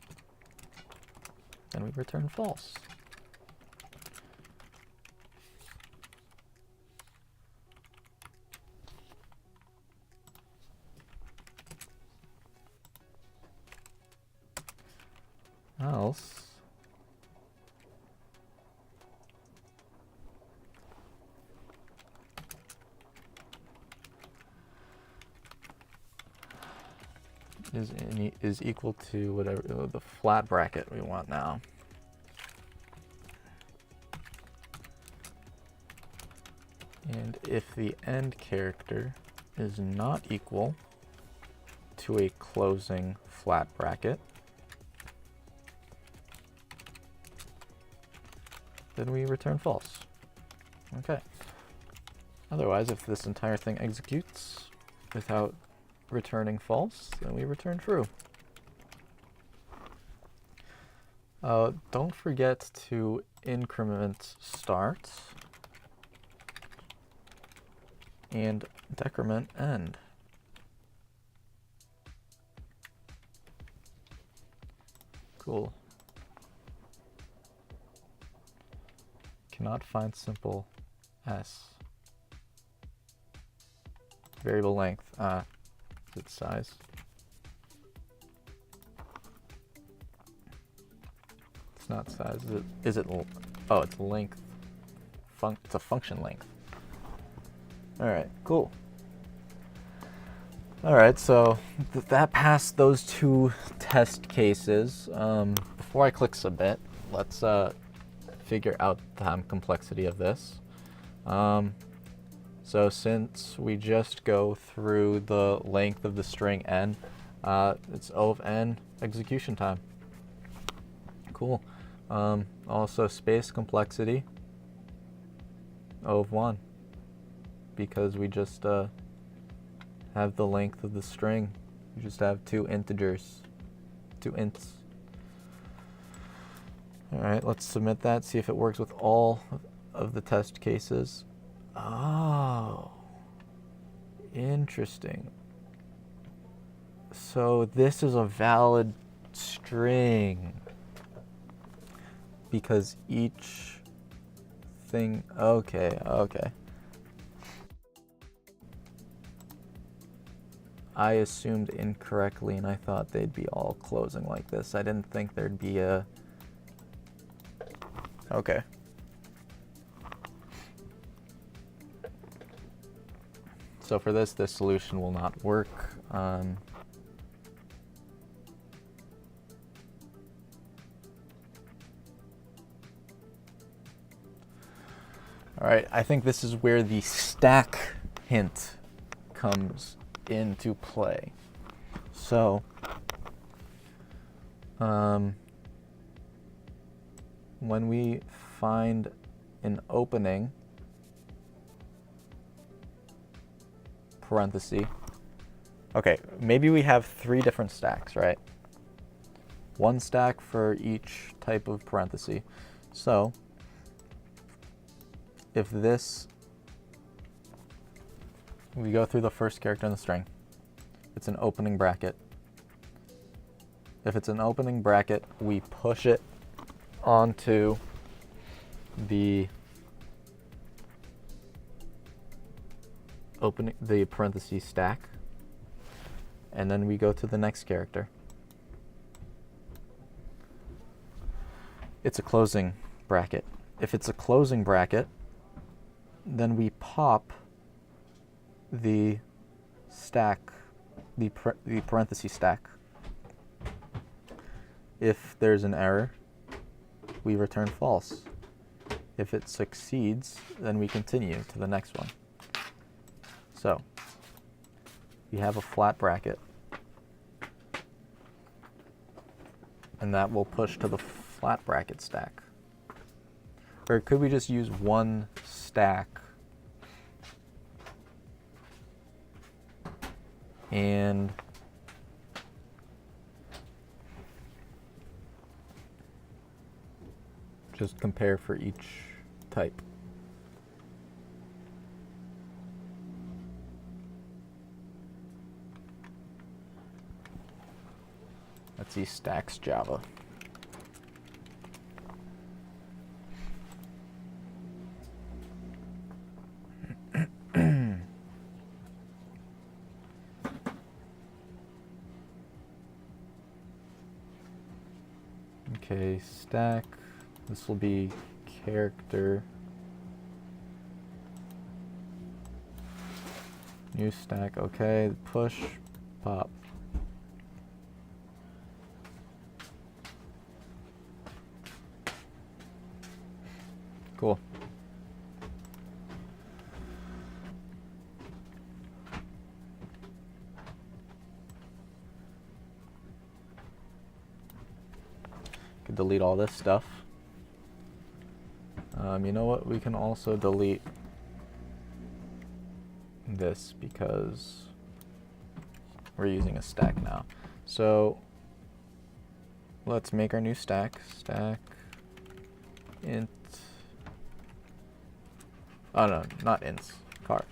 and we return false. Else is equal to whatever the flat bracket we want now. And if the end character is not equal to a closing flat bracket, then we return false. Okay. Otherwise, if this entire thing executes without returning false, then we return true. Don't forget to increment start and decrement end. Cool. Cannot find simple s. Variable length. Is it size? It's not size. Is it? Oh, it's length. It's a function length. All right, cool. All right, so that passed those two test cases. Before I click submit, let's figure out the time complexity of this. So since we just go through the length of the string n, it's O of n execution time. Cool. Also space complexity, O of 1, because we just have the length of the string. We just have two integers, two ints. All right, let's submit that, see if it works with all of the test cases. Oh, interesting. So this is a valid string because each thing, okay. I assumed incorrectly and I thought they'd be all closing like this. I didn't think there'd be a, okay. So for this solution will not work. All right, I think this is where the stack hint comes into play. So, when we find an opening, parenthesis, okay, maybe we have 3 different stacks, right? 1 stack for each type of parenthesis. So, if this, we go through the first character in the string, it's an opening bracket. If it's an opening bracket, we push it onto the parenthesis stack, and then we go to the next character. It's a closing bracket. If it's a closing bracket, then we pop the stack, the parenthesis stack. If there's an error, we return false. If it succeeds, then we continue to the next one. So, we have a flat bracket, and that will push to the flat bracket stack. Or could we just use one stack and just compare for each type? Let's see, stacks Java. Okay, stack. This will be character. New stack. Okay, push, pop. Cool. Could delete all this stuff. You know what? We can also delete this because we're using a stack now. So let's make our new stack. Stack int. Oh no, not ints. Cars.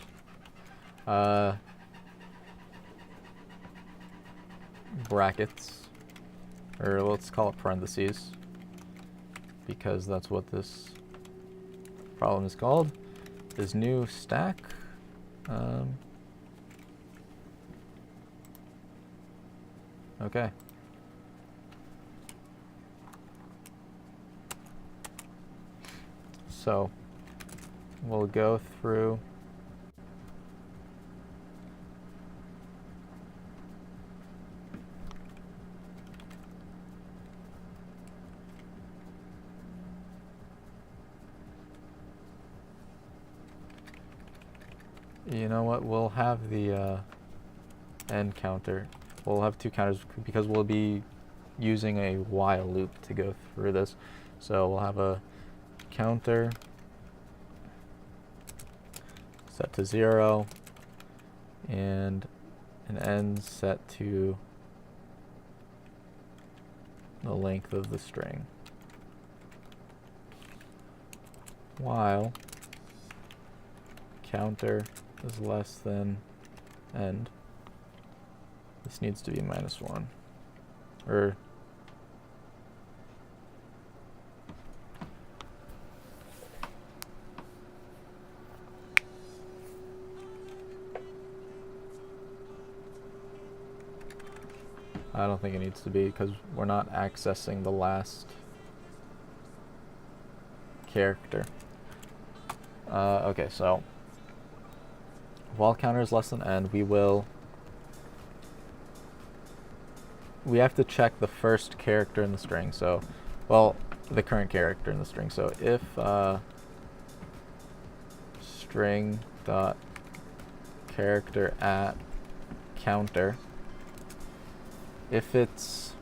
brackets, or let's call it parentheses, because that's what this problem is called, is new stack. Okay. So we'll go through you know what, we'll have the end counter. We'll have two counters because we'll be using a while loop to go through this. So we'll have a counter set to 0 and an end set to the length of the string, while counter is less than end. This needs to be -1, or I don't think it needs to be, because we're not accessing the last character. Okay, so while counter is less than end, we have to check the first character in the string. So, well, the current character in the string. So if string dot character at counter, if it's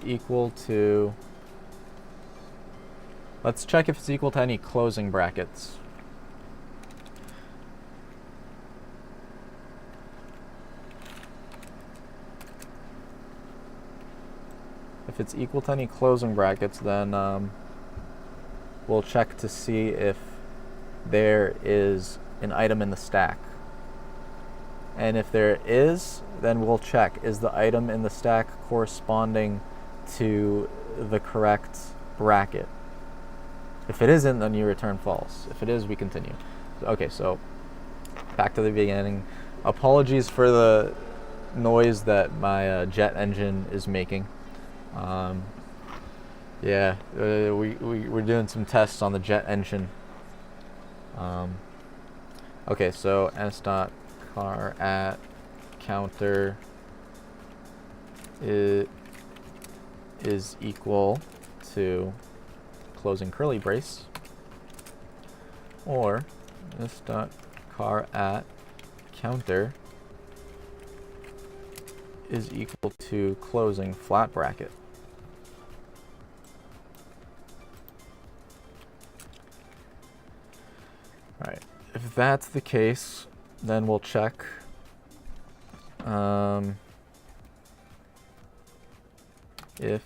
equal to, let's check if it's equal to any closing brackets. If it's equal to any closing brackets, then we'll check to see if there is an item in the stack. And if there is, then we'll check, is the item in the stack corresponding to the correct bracket? If it isn't, then you return false. If it is, we continue. Okay, so back to the beginning. Apologies for the noise that my jet engine is making. Yeah, we're doing some tests on the jet engine. Okay, so s.car at counter is equal to closing curly brace, or s.car at counter is equal to closing flat bracket. Alright, if that's the case, then we'll check if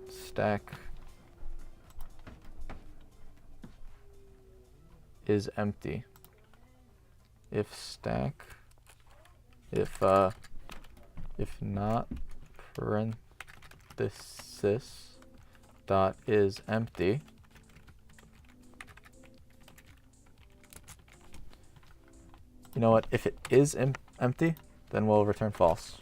stack is empty. If not parenthesis dot is empty, you know what, if it is empty, then we'll return false.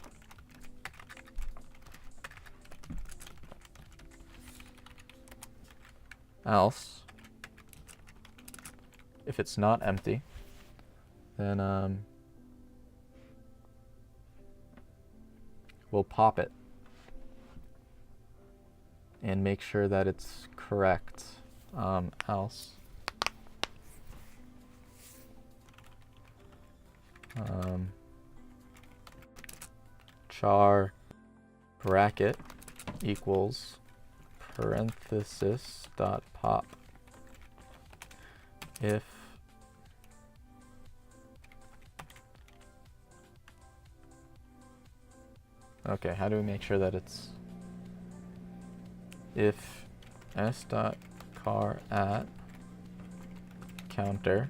Else, if it's not empty, then we'll pop it and make sure that it's correct. Else, char bracket equals parenthesis dot pop if Okay, how do we make sure that it's if s.car at counter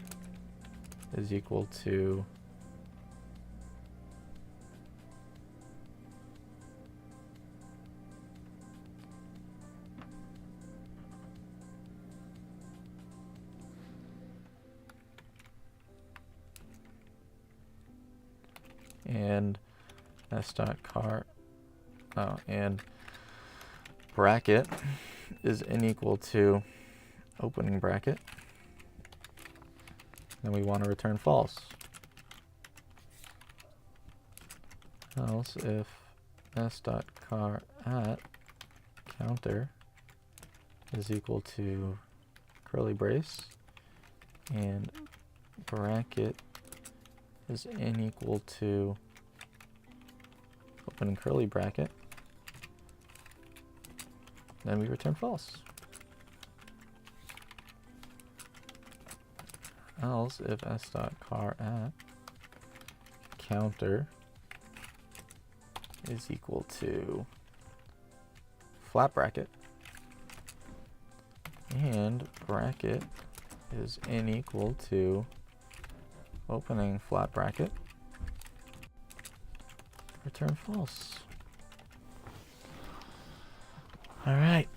is equal to and s.car and bracket is unequal to opening bracket, then we want to return false. Else if s.car at counter is equal to curly brace and bracket is unequal to opening curly bracket, then we return false. Else if s.car at counter is equal to flat bracket and bracket is unequal to opening flat bracket, return false. All right.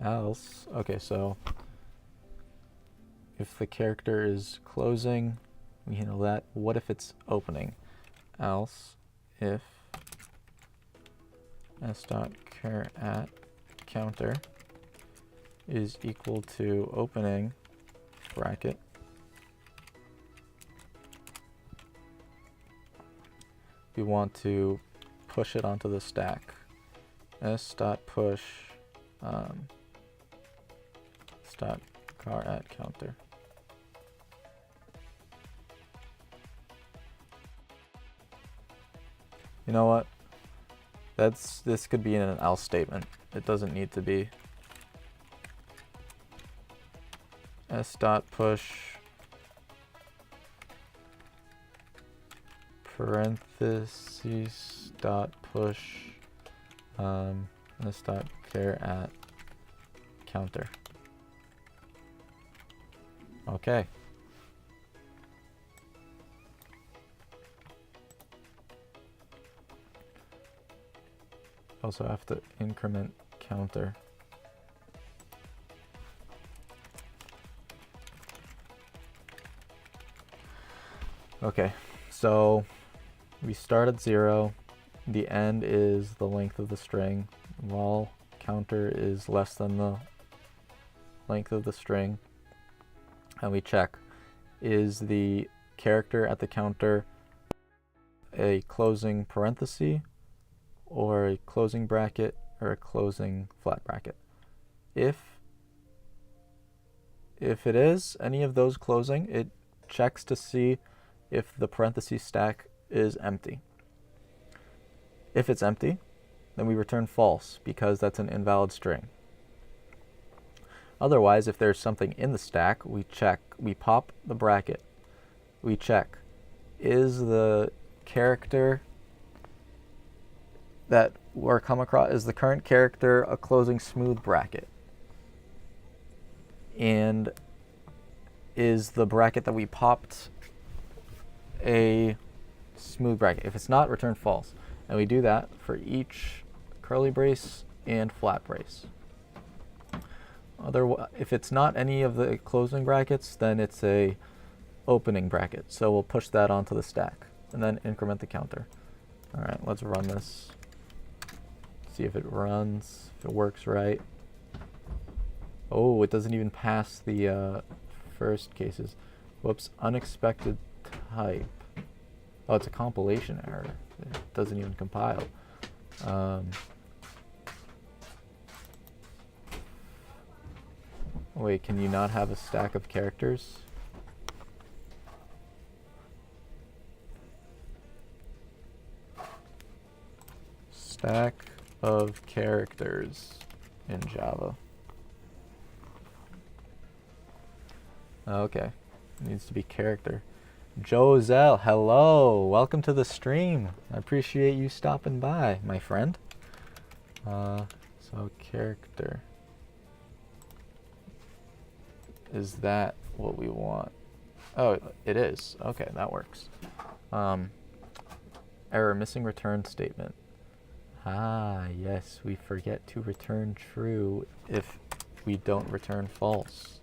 Else, okay, so if the character is closing, we handle that. What if it's opening? Else if s.char at counter is equal to opening bracket we want to push it onto the stack. s.push s.char at counter. You know what? This could be in an else statement. It doesn't need to be. s.push parentheses dot push s.char at counter. Okay. Also have to increment counter. Okay, so we start at 0. The end is the length of the string, while counter is less than the length of the string. And we check, is the character at the counter a closing parenthesis or a closing bracket or a closing flat bracket? If it is any of those closing, it checks to see if the parenthesis stack is empty. If it's empty, then we return false because that's an invalid string. Otherwise, if there's something in the stack, we check, we pop the bracket. We check, is the character that we're come across, is the current character a closing smooth bracket? And is the bracket that we popped a smooth bracket? If it's not, return false. And we do that for each curly brace and flat brace. If it's not any of the closing brackets, then it's a opening bracket. So we'll push that onto the stack and then increment the counter. All right, let's run this. See if it runs, if it works right. Oh, it doesn't even pass the first cases. Whoops, unexpected type. Oh, it's a compilation error. It doesn't even compile. Wait, can you not have a stack of characters? Stack of characters in Java. Okay, needs to be character. Joselle, hello, welcome to the stream. I appreciate you stopping by, my friend. So character. Is that what we want? Oh, it is. Okay, that works. Error, missing return statement. Ah, yes, we forget to return true if we don't return false.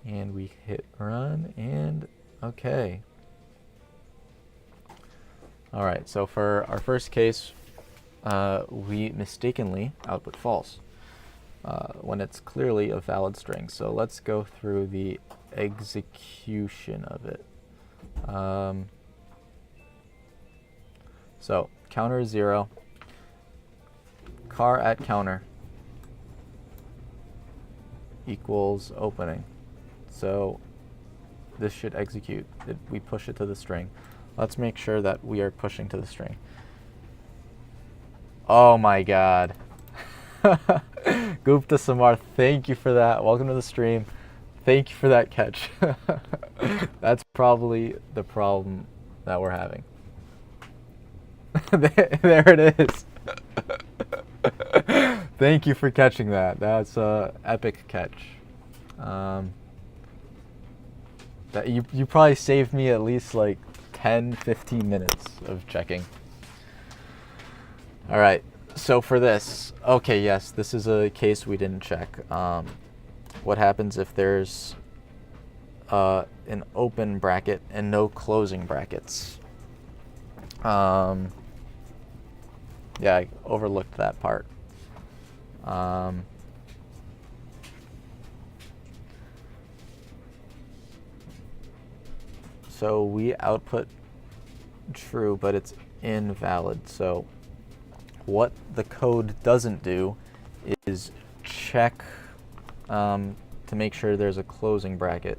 And we hit run, and okay. All right, so for our first case, we mistakenly output false when it's clearly a valid string. So let's go through the execution of it. So counter is 0, car at counter equals opening. So this should execute. We push it to the string. Let's make sure that we are pushing to the string. Oh my god. Gupta Samar, thank you for that. Welcome to the stream. Thank you for that catch. That's probably the problem that we're having. There it is. Thank you for catching that. That's a epic catch. That you probably saved me at least like 10-15 minutes of checking. All right. So for this, okay, yes, this is a case we didn't check. What happens if there's an open bracket and no closing brackets? Yeah, I overlooked that part. So we output true, but it's invalid. So what the code doesn't do is check to make sure there's a closing bracket.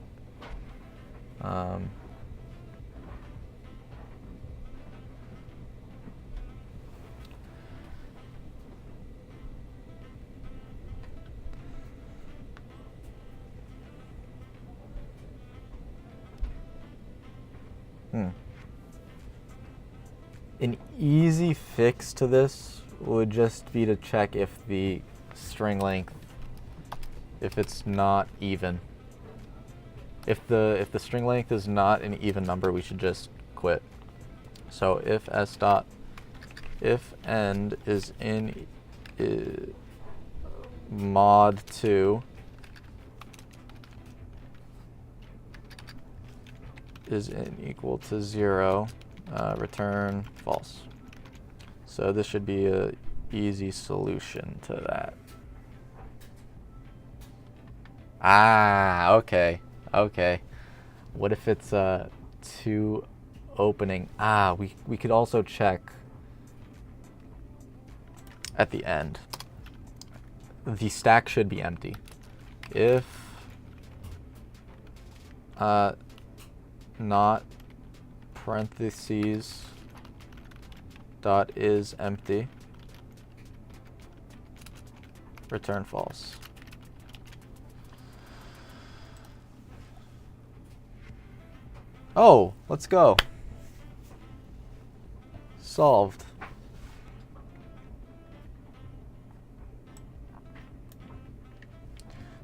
An easy fix to this would just be to check if the string length, if it's not even. If the string length is not an even number, we should just quit. So if if end is in mod 2 is in equal to 0, return false. So this should be a easy solution to that. Ah, okay. Okay. What if it's two opening? Ah, we could also check at the end. The stack should be empty. If not parentheses dot is empty, return false. Oh, let's go. Solved.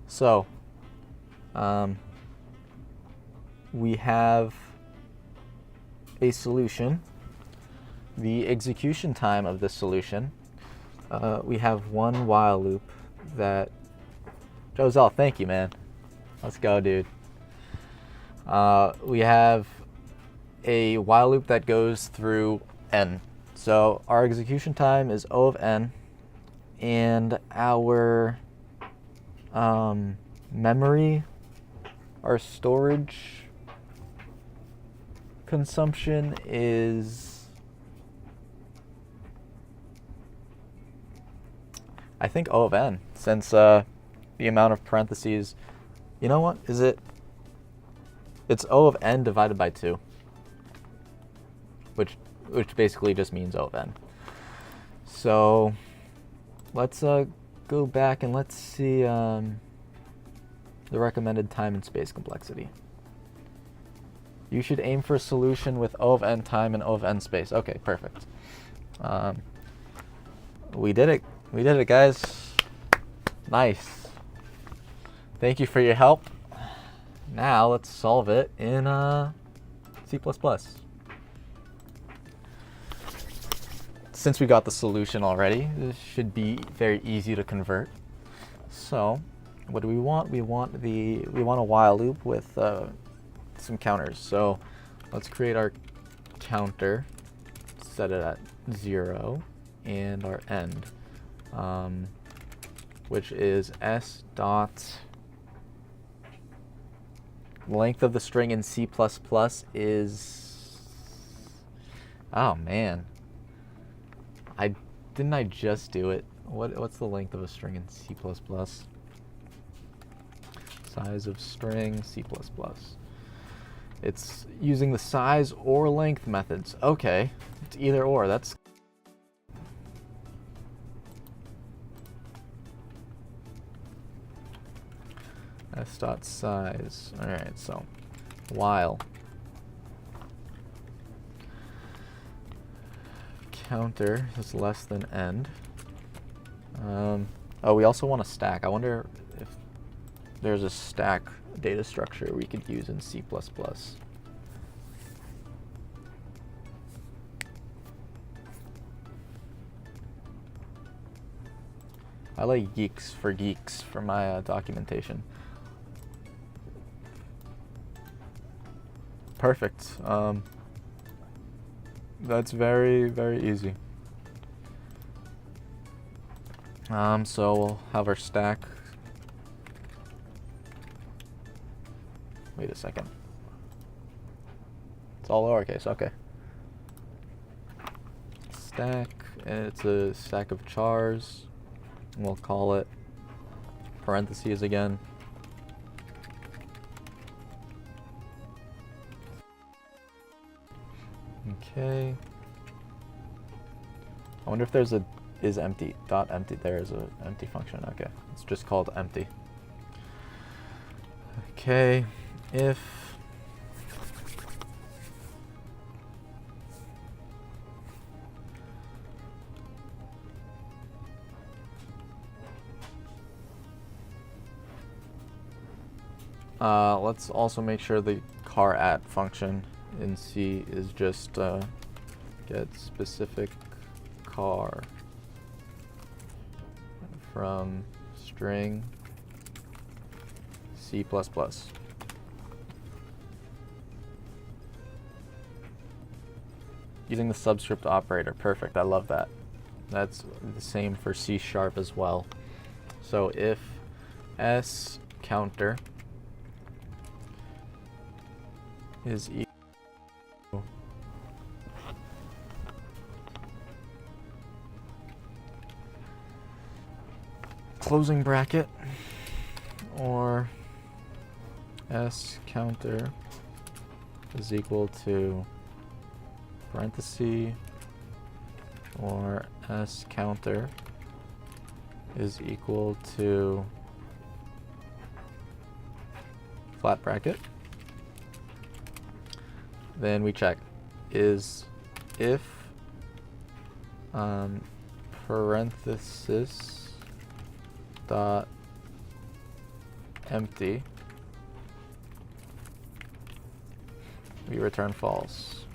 So, we have a solution. The execution time of this solution, we have one while loop that... Joselle, thank you, man. Let's go, dude. We have a while loop that goes through n. So our execution time is O of n, and our memory, our storage consumption is, I think, O of n, since the amount of parentheses, you know what, is it? It's O of n divided by 2, which which basically just means of n. So let's go back and let's see the recommended time and space complexity. You should aim for a solution with O of n time and O of n space. Okay, perfect. We did it. We did it, guys. Nice. Thank you for your help. Now let's solve it in C++. Since we got the solution already, this should be very easy to convert. So, what do we want? We want a while loop with some counters. So, let's create our counter, set it at 0, and our end, which is s dot length of the string in C++ is, oh man, didn't I just do it? What's the length of a string in C++? Size of string C++. It's using the size or length methods. Okay, it's either or. That's s dot size. All right, so while counter is less than end. Oh, we also want a stack. I wonder if there's a stack data structure we could use in C++. I like geeks for my documentation. Perfect. That's very, very easy. So we'll have our stack. Wait a second. It's all lowercase, okay. Stack, and it's a stack of chars. And we'll call it parentheses again. Okay. I wonder if there's a is empty, dot empty. There is a empty function. Okay, it's just called empty. Okay, if let's also make sure the car at function in C is just get specific car from string C++. Using the subscript operator. Perfect, I love that. That's the same for C# as well. So if s counter is equal closing bracket, or s counter is equal to parenthesis, or s counter is equal to flat bracket, then we check is if parenthesis dot empty, we return false.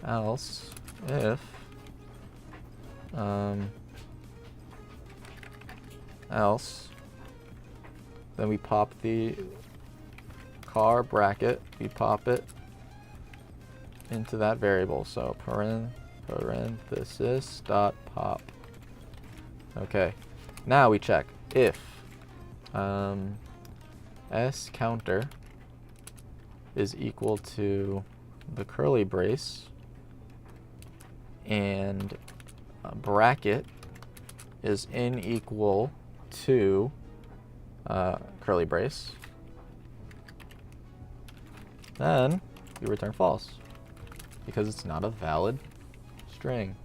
Else if else, then we pop the car bracket, we pop it into that variable. So parenthesis dot pop. Okay, now we check if s counter is equal to the curly brace and bracket is n equal to curly brace, then we return false because it's not a valid string.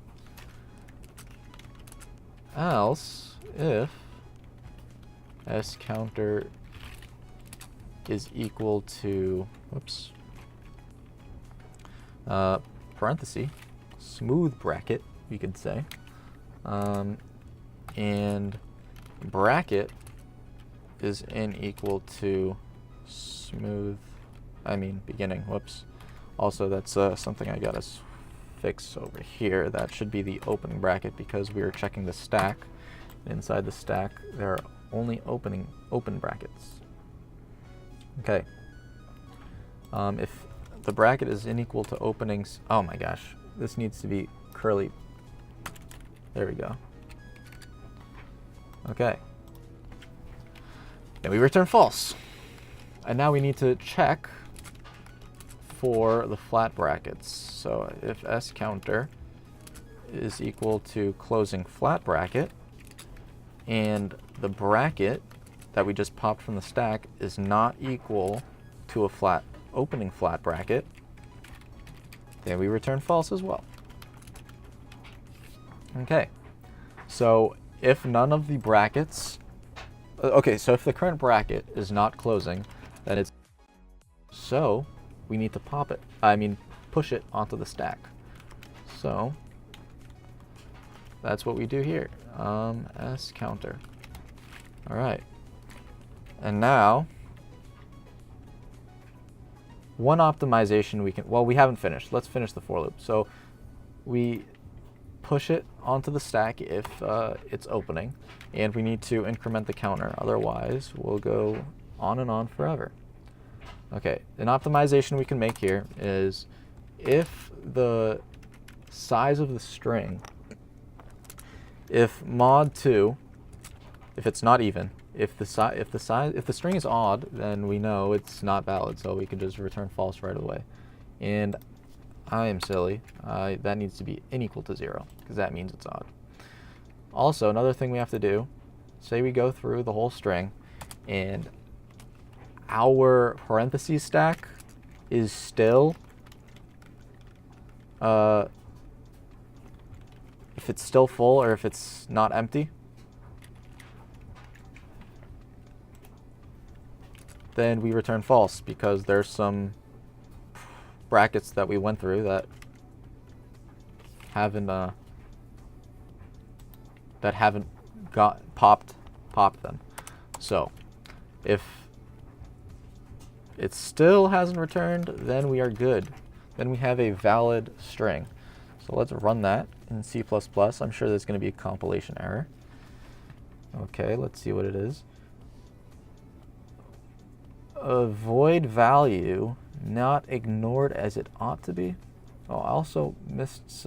Else, if sCounter is equal to, whoops, parenthesis, smooth bracket, you could say, and bracket is n equal to smooth, beginning, whoops. Also, that's something I gotta fix over here. That should be the opening bracket because we are checking the stack. Inside the stack, there are only open brackets. Okay. If the bracket is unequal to openings, oh my gosh, this needs to be curly. There we go. Okay. Then we return false. And now we need to check for the flat brackets. So if sCounter is equal to closing flat bracket, and the bracket that we just popped from the stack is not equal to a opening flat bracket, then we return false as well. Okay, so if none of the brackets, so if the current bracket is not closing, then it's, so we need to push it onto the stack. So that's what we do here. sCounter. All right. And now, one optimization we haven't finished. Let's finish the for loop. So we push it onto the stack if it's opening, and we need to increment the counter. Otherwise, we'll go on and on forever. Okay, an optimization we can make here is if the size of the string, if mod 2, if it's not even, if the string is odd, then we know it's not valid, so we can just return false right away. And I am silly. That needs to be unequal to 0 because that means it's odd. Also, another thing we have to do, say we go through the whole string and our parentheses stack is still, if it's still full or if it's not empty, then we return false because there's some brackets that we went through that haven't popped them. So if it still hasn't returned, then we are good. Then we have a valid string. So let's run that in C++. I'm sure there's going to be a compilation error. Okay, let's see what it is. A void value not ignored as it ought to be. Oh, I also missed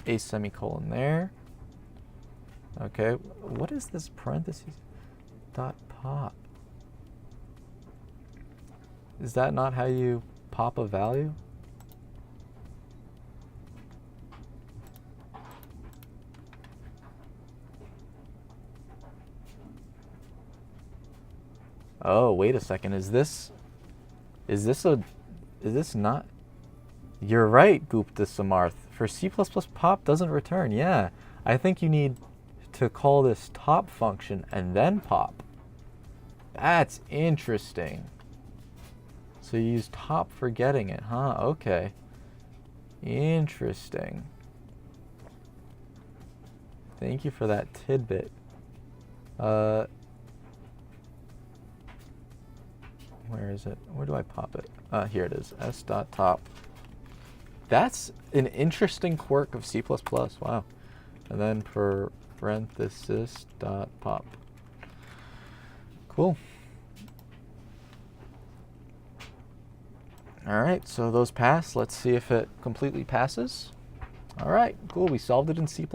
a semicolon there. Okay, what is this parentheses dot pop? Is that not how you pop a value? Oh, wait a second. Is this not? You're right, Gupta Samarth. For C++ pop doesn't return. Yeah, I think you need to call this top function and then pop. That's interesting. So you use top for getting it, huh? Okay. Interesting. Thank you for that tidbit. Where is it? Where do I pop it? Here it is. s.top. That's an interesting quirk of C++. Wow. And then parenthesis dot pop. Cool. All right, so those pass. Let's see if it completely passes. All right, cool. We solved it in C++.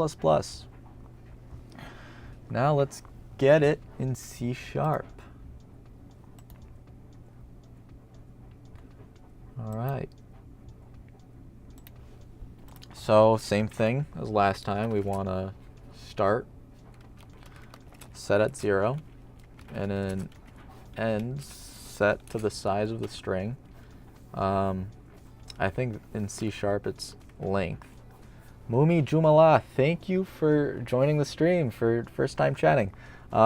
Now let's get it in C#. All right. So same thing as last time. We want to start, set at 0, and then end set to the size of the string. I think in C# it's length. Mumi Jumala, thank you for joining the stream for first time chatting.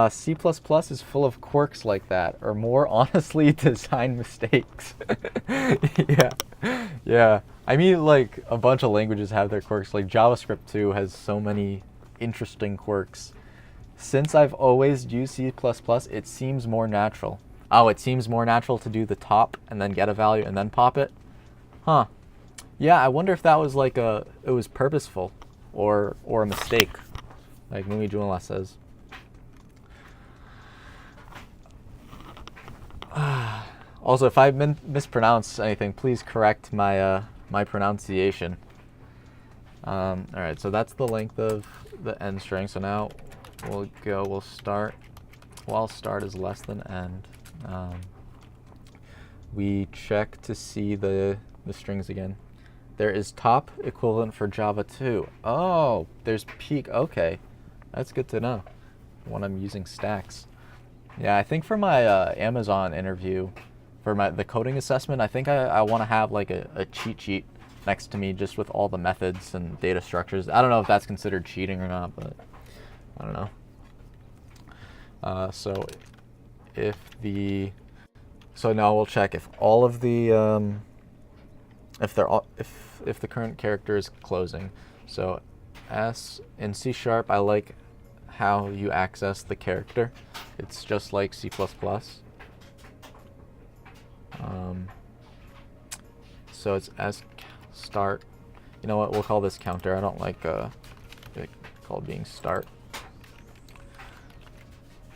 C++ is full of quirks like that, or more honestly designed mistakes. Yeah, yeah. I mean, like, a bunch of languages have their quirks. Like, JavaScript too has so many interesting quirks. Since I've always used C++, it seems more natural. Oh, it seems more natural to do the top and then get a value and then pop it? Huh. Yeah, I wonder if that was like it was purposeful or a mistake, like Mumi Jumala says. Also, if I mispronounce anything, please correct my my pronunciation. All right, so that's the length of the end string. So now we'll start while start is less than end. We check to see the strings again. There is top equivalent for Java too. Oh, there's peak. Okay, that's good to know when I'm using stacks. Yeah, I think for my Amazon interview, for the coding assessment, I think I want to have like a cheat sheet next to me just with all the methods and data structures. I don't know if that's considered cheating or not, but I don't know. So now we'll check if all of the if the current character is closing. So S in C# I like how you access the character. It's just like C++. So it's S start. You know what? We'll call this counter. I don't like it called being start.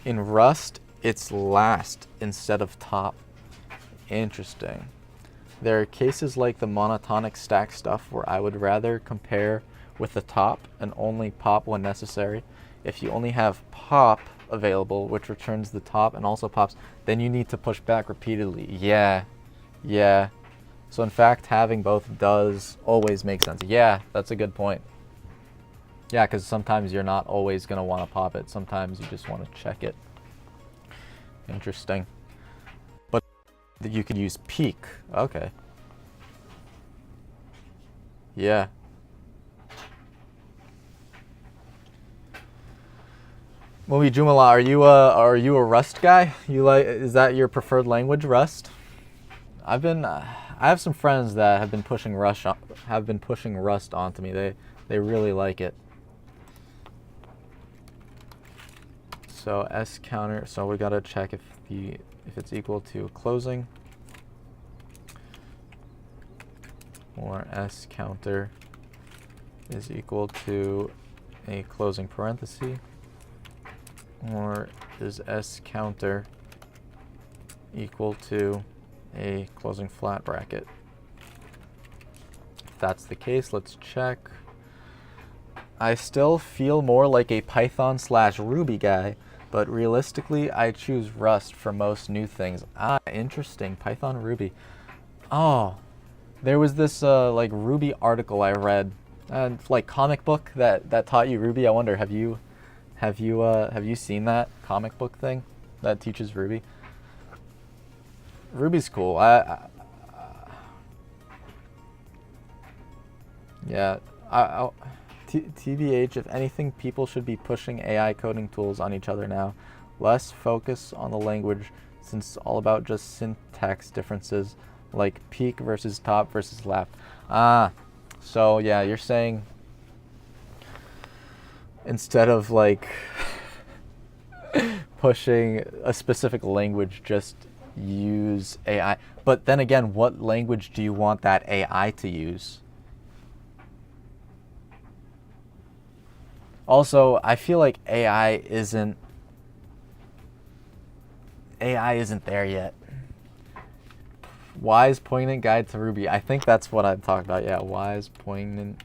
In Rust, it's last instead of top. Interesting. There are cases like the monotonic stack stuff where I would rather compare with the top and only pop when necessary. If you only have pop available, which returns the top and also pops, then you need to push back repeatedly. Yeah. So in fact, having both does always make sense. Yeah, that's a good point. Yeah, because sometimes you're not always going to want to pop it. Sometimes you just want to check it. Interesting. But you could use peak. Okay. Yeah. Momi Jumala, are you a Rust guy? Is that your preferred language, Rust? I have some friends that have been pushing Rust onto me. They really like it. So S counter. So we gotta check if it's equal to closing, or S counter is equal to a closing parenthesis, or is S counter equal to a closing flat bracket? If that's the case, let's check. I still feel more like a Python/Ruby guy, but realistically, I choose Rust for most new things. Ah, interesting. Python, Ruby. Oh, there was this like Ruby article I read, like comic book that taught you Ruby. I wonder, have you seen that comic book thing that teaches Ruby? Ruby's cool. Yeah. TBH, if anything, people should be pushing AI coding tools on each other now. Less focus on the language, since it's all about just syntax differences, like peak versus top versus left. So yeah, you're saying instead of like pushing a specific language, just use AI. But then again, what language do you want that AI to use? Also, I feel like AI isn't there yet. Wise, poignant guide to Ruby. I think that's what I'm talking about. Yeah, wise, poignant.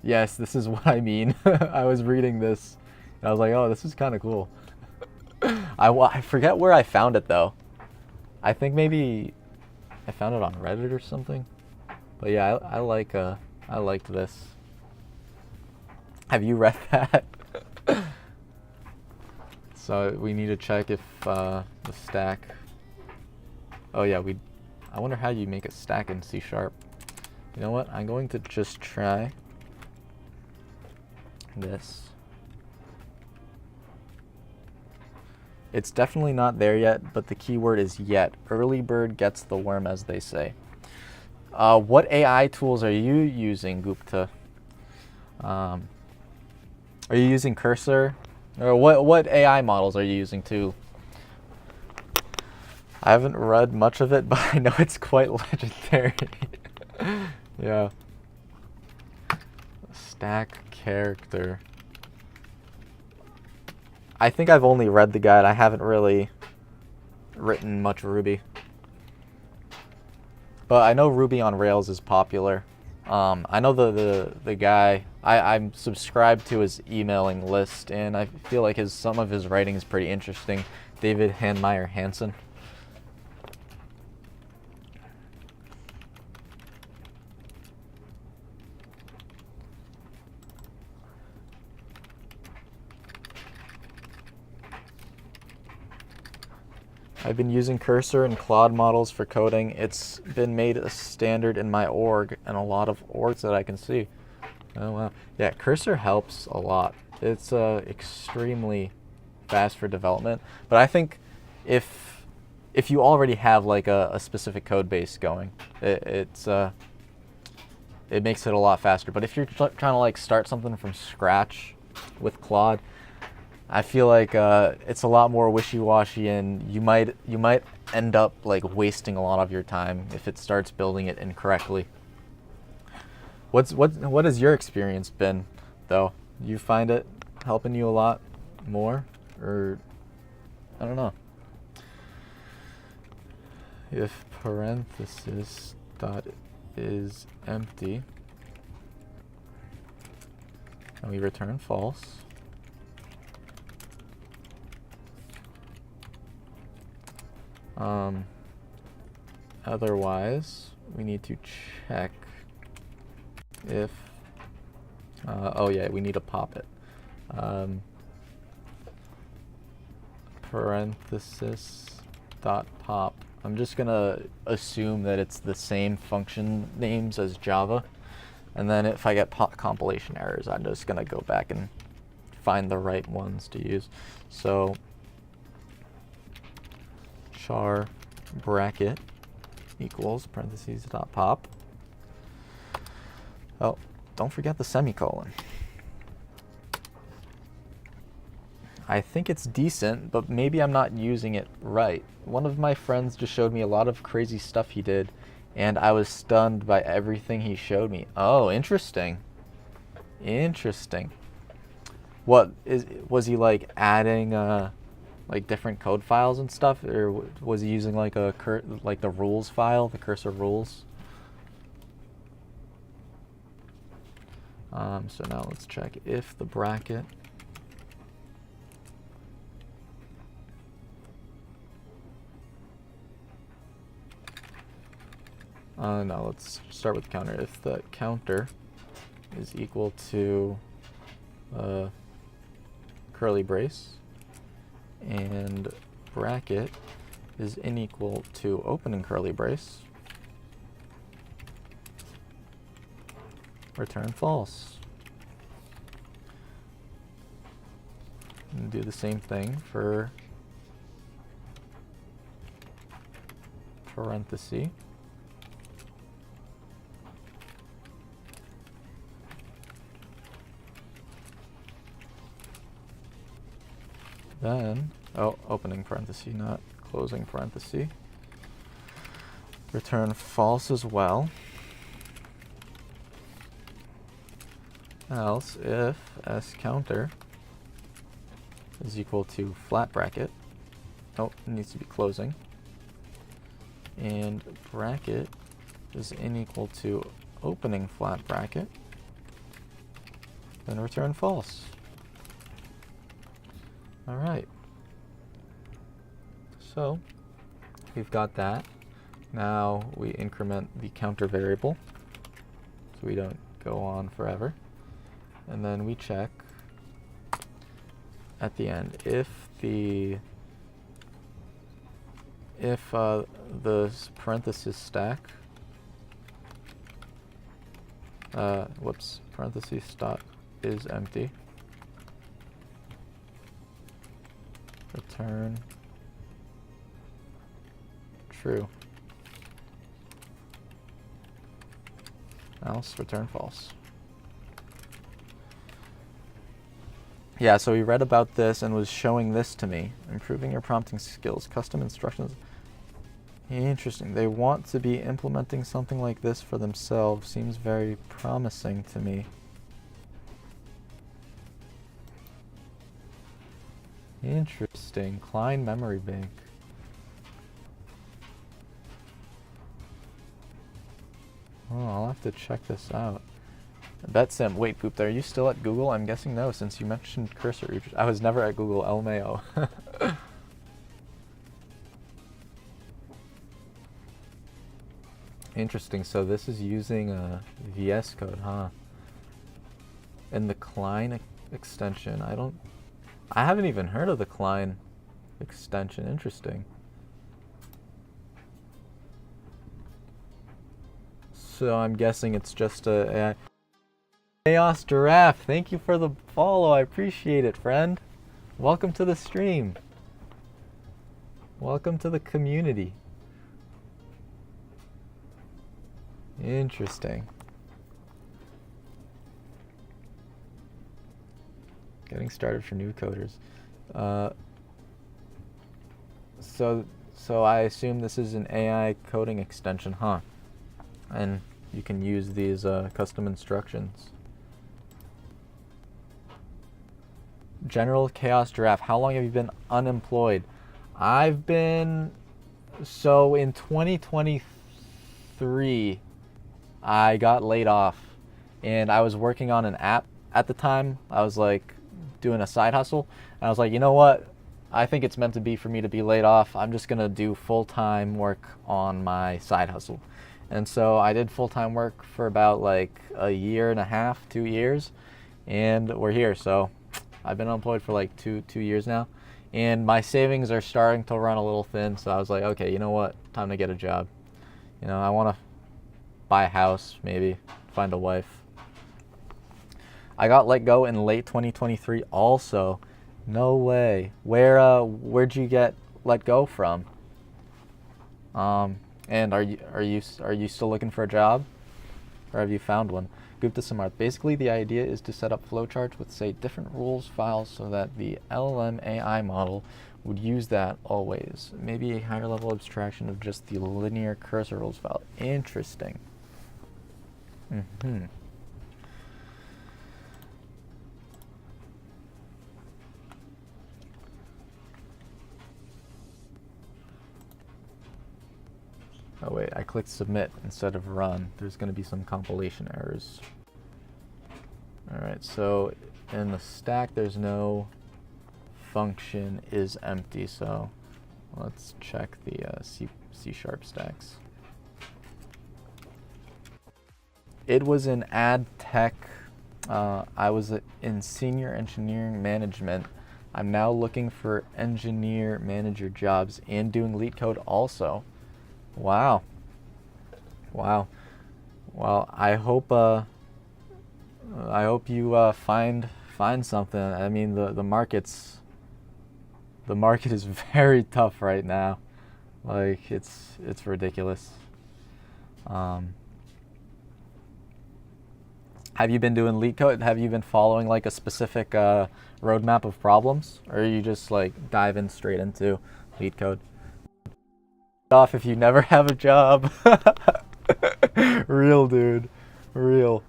Yes, this is what I mean. I was reading this, and I was like, oh, this is kind of cool. I forget where I found it, though. I think maybe I found it on Reddit or something. But yeah, I liked this. Have you read that? So we need to check if the stack. Oh yeah, I wonder how you make a stack in C#. You know what? I'm going to just try this. It's definitely not there yet, but the keyword is yet. Early bird gets the worm, as they say. What AI tools are you using, Gupta? Are you using Cursor? Or what AI models are you using too? I haven't read much of it, but I know it's quite legendary. Yeah. Stack character. I think I've only read the guide. I haven't really written much Ruby. But I know Ruby on Rails is popular. I know the guy, I'm subscribed to his emailing list, and I feel like some of his writing is pretty interesting. David Hanmeyer Hansen. I've been using Cursor and Claude models for coding. It's been made a standard in my org and a lot of orgs that I can see. Oh wow. Yeah, Cursor helps a lot. It's extremely fast for development. But I think if you already have like a specific code base going, it makes it a lot faster. But if you're trying to like start something from scratch with Claude, I feel like it's a lot more wishy-washy, and you might end up like wasting a lot of your time if it starts building it incorrectly. What has your experience been, though? You find it helping you a lot more, or I don't know. If parenthesis dot is empty, and we return false. Otherwise, we need to check if, oh yeah, we need to pop it. Parenthesis dot pop. I'm just gonna assume that it's the same function names as Java. And then if I get compilation errors, I'm just gonna go back and find the right ones to use. So char bracket equals parentheses dot pop. Oh, don't forget the semicolon. I think it's decent, but maybe I'm not using it right. One of my friends just showed me a lot of crazy stuff he did, and I was stunned by everything he showed me. Oh, interesting. Interesting. Was he like adding like different code files and stuff, or was he using like like the rules file, the cursor rules? So now let's check if the bracket no, let's start with the counter. If the counter is equal to curly brace and bracket is unequal to opening curly brace, return false. And do the same thing for parenthesis. Then, opening parenthesis, not closing parenthesis. Return false as well. Else, if sCounter is equal to flat bracket, it needs to be closing, and bracket is unequal to opening flat bracket, then return false. All right. So we've got that. Now we increment the counter variable so we don't go on forever. and then we check at the end if the parenthesis stack parentheses stop is empty, return true, else return false. Yeah, so he read about this and was showing this to me. Improving your prompting skills, custom instructions. Interesting. They want to be implementing something like this for themselves. Seems very promising to me. Interesting. Klein Memory Bank. Oh, I'll have to check this out. BetSim. Wait, Poop, are you still at Google? I'm guessing no, since you mentioned cursor. I was never at Google. LMAO. Interesting. So this is using VS Code, huh? And the Klein extension. I haven't even heard of the Klein extension. Interesting. So I'm guessing it's just a Chaos Giraffe. Thank you for the follow. I appreciate it, friend. Welcome to the stream. Welcome to the community. Interesting. Getting started for new coders. So I assume this is an AI coding extension, huh? And you can use these custom instructions. General Chaos Giraffe, how long have you been unemployed? I've been, so in 2023, I got laid off, and I was working on an app at the time. I was like doing a side hustle, and I was like, you know what? I think it's meant to be for me to be laid off. I'm just gonna do full-time work on my side hustle. And so I did full-time work for about like a year and a half, 2 years, and we're here. So I've been unemployed for like two years now, and my savings are starting to run a little thin. So I was like, okay, you know what? Time to get a job. You know, I want to buy a house, maybe find a wife. I got let go in late 2023 also. No way. Where'd you get let go from? And are you still looking for a job, or have you found one? Gupta Samarth. Basically, the idea is to set up flowcharts with, say, different rules files so that the LLM AI model would use that always. Maybe a higher level abstraction of just the linear cursor rules file. Interesting. Oh wait, I clicked submit instead of run. There's going to be some compilation errors. Alright, so in the stack there's no function is empty, so let's check the C# stacks. It was in ad tech. I was in senior engineering management. I'm now looking for engineer manager jobs and doing Leetcode also. Wow. Wow. Well, I hope you find something. I mean, the market is very tough right now. Like it's ridiculous. Have you been doing Leetcode? Have you been following like a specific roadmap of problems, or are you just like diving straight into Leetcode? Off if you never have a job. Real, dude. Real.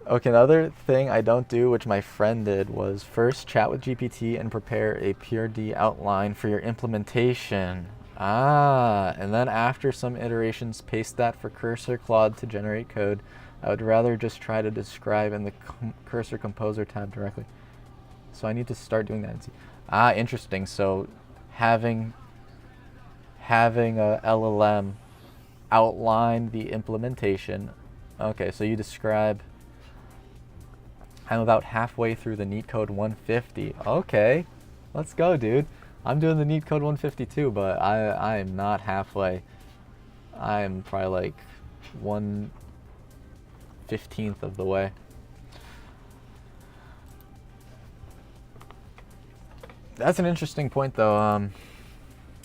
Okay, another thing I don't do, which my friend did, was first chat with GPT and prepare a PRD outline for your implementation. And then after some iterations, paste that for Cursor Claude to generate code. I would rather just try to describe in the Cursor Composer tab directly. So I need to start doing that. Interesting. So having a LLM outline the implementation. Okay, so you describe I'm about halfway through the Leetcode 150. Okay, let's go, dude. I'm doing the Leetcode 150 too, but I am not halfway. I am probably like 1/15th of the way. That's an interesting point, though.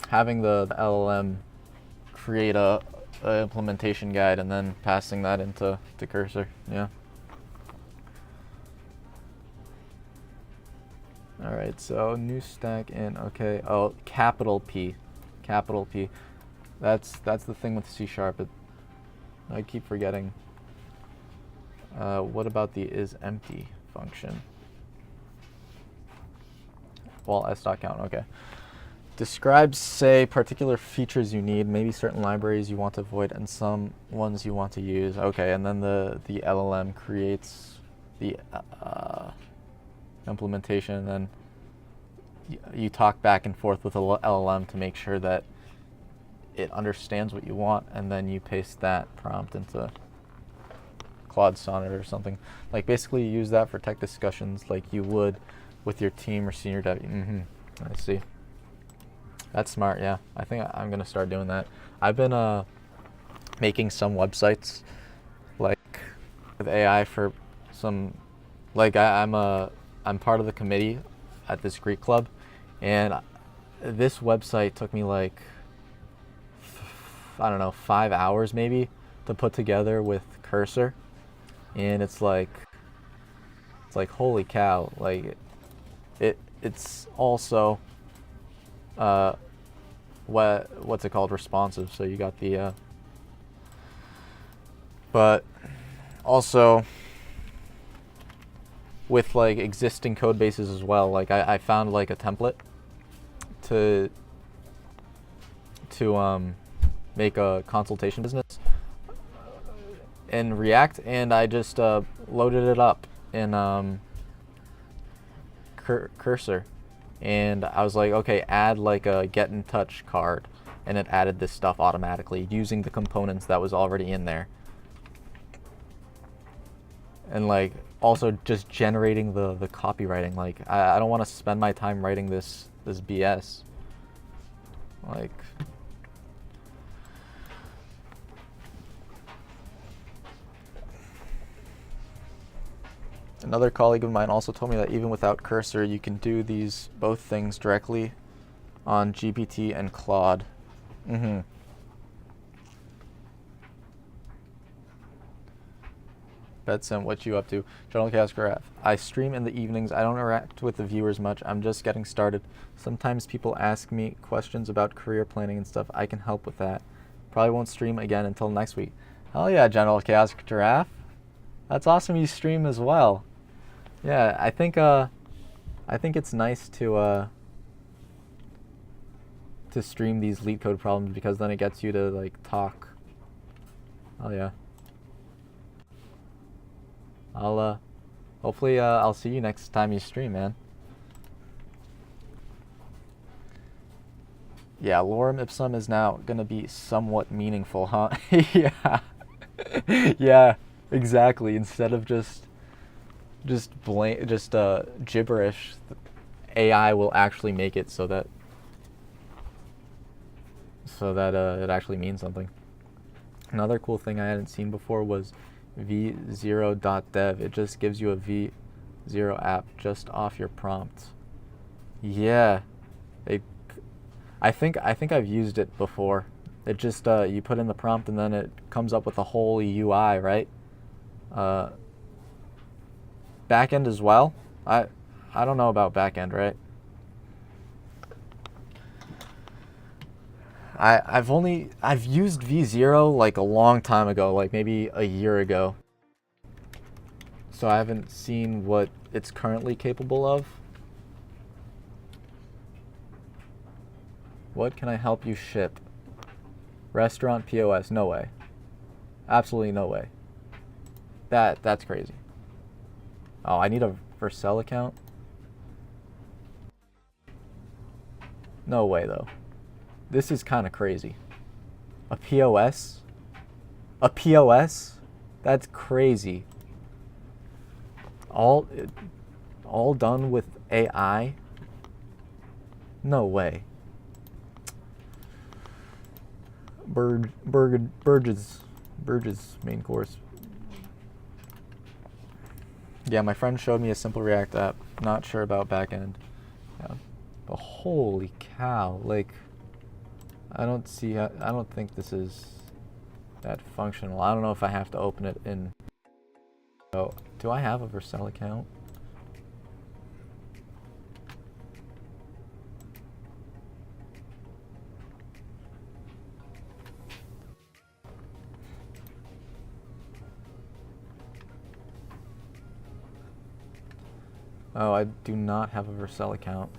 Having the LLM create a implementation guide and then passing that into Cursor. Yeah. All right. So new stack in. Okay. Oh, capital P. That's the thing with C#. I keep forgetting. What about the isEmpty function? Well, s.count. Okay. Describes, say, particular features you need, maybe certain libraries you want to avoid, and some ones you want to use. Okay, and then the LLM creates the implementation, and then you talk back and forth with the LLM to make sure that it understands what you want, and then you paste that prompt into Claude Sonnet or something. Like, basically you use that for tech discussions like you would with your team or senior dev. I see. That's smart, yeah. I think I'm going to start doing that. I've been making some websites, like, with AI for some, like, I'm part of the committee at this Greek club, and this website took me, like, I don't know, 5 hours maybe to put together with Cursor, and it's like holy cow, like, it's also what's it called, responsive. So you got the but also with like existing code bases as well. Like I found like a template to make a consultation business in React, and I just loaded it up in Cursor, and I was like, okay, add like a get in touch card, and it added this stuff automatically using the components that was already in there, and like also just generating the copywriting. Like I don't want to spend my time writing this BS. Like, another colleague of mine also told me that even without Cursor, you can do both things directly on GPT and Claude. Betsim, what you up to? General Chaos Graph. I stream in the evenings. I don't interact with the viewers much. I'm just getting started. Sometimes people ask me questions about career planning and stuff. I can help with that. Probably won't stream again until next week. Hell yeah, General Chaos Giraffe. That's awesome you stream as well. Yeah, I think it's nice to stream these Leetcode problems, because then it gets you to like talk. Oh yeah. Hopefully I'll see you next time you stream, man. Yeah, lorem ipsum is now gonna be somewhat meaningful, huh? Yeah. Yeah, exactly. Instead of just gibberish, AI will actually make it so that it actually means something. Another cool thing I hadn't seen before was v0.dev. It just gives you a v0 app just off your prompt. Yeah, I think I've used it before. It just you put in the prompt and then it comes up with a whole UI, right? Backend as well. I don't know about backend, right? I've used v0 like a long time ago, like maybe a year ago. So I haven't seen what it's currently capable of. What can I help you ship? Restaurant POS? No way. Absolutely no way. That's crazy. Oh, I need a Vercel account? No way though. This is kind of crazy. A POS? A POS? That's crazy. all done with AI? No way. Burge's main course. Yeah, my friend showed me a simple React app. Not sure about backend. Yeah, but holy cow! Like, I don't think this is that functional. I don't know if I have to open it in. Oh, do I have a Vercel account? Oh, I do not have a Vercel account.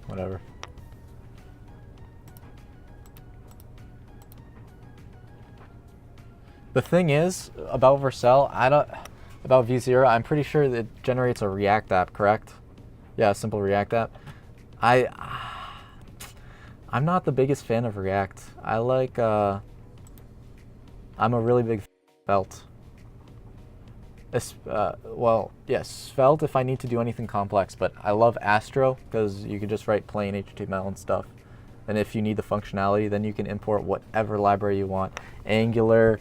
Whatever. The thing is about Vercel, about V0, I'm pretty sure that it generates a React app, correct? Yeah, a simple React app. I'm not the biggest fan of React. I'm a really big fan of Svelte. Well, yes, Svelte if I need to do anything complex, but I love Astro because you can just write plain HTML and stuff. And if you need the functionality, then you can import whatever library you want. Angular,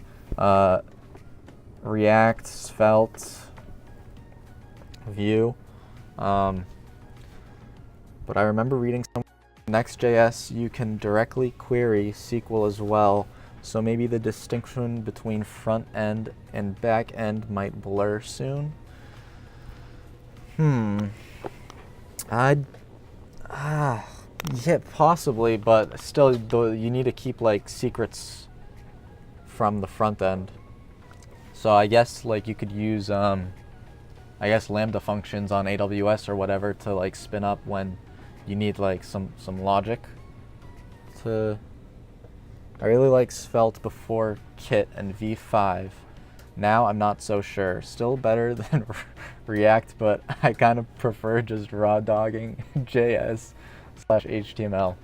React, Svelte, Vue. But I remember reading some Next.js, you can directly query SQL as well. So maybe the distinction between front end and back end might blur soon. Yeah, possibly, but still, you need to keep like secrets from the front end. So I guess like you could use I guess Lambda functions on AWS or whatever to like spin up when you need like some logic to. I really like Svelte before Kit and V5. Now I'm not so sure. Still better than React, but I kind of prefer just raw dogging JS/HTML.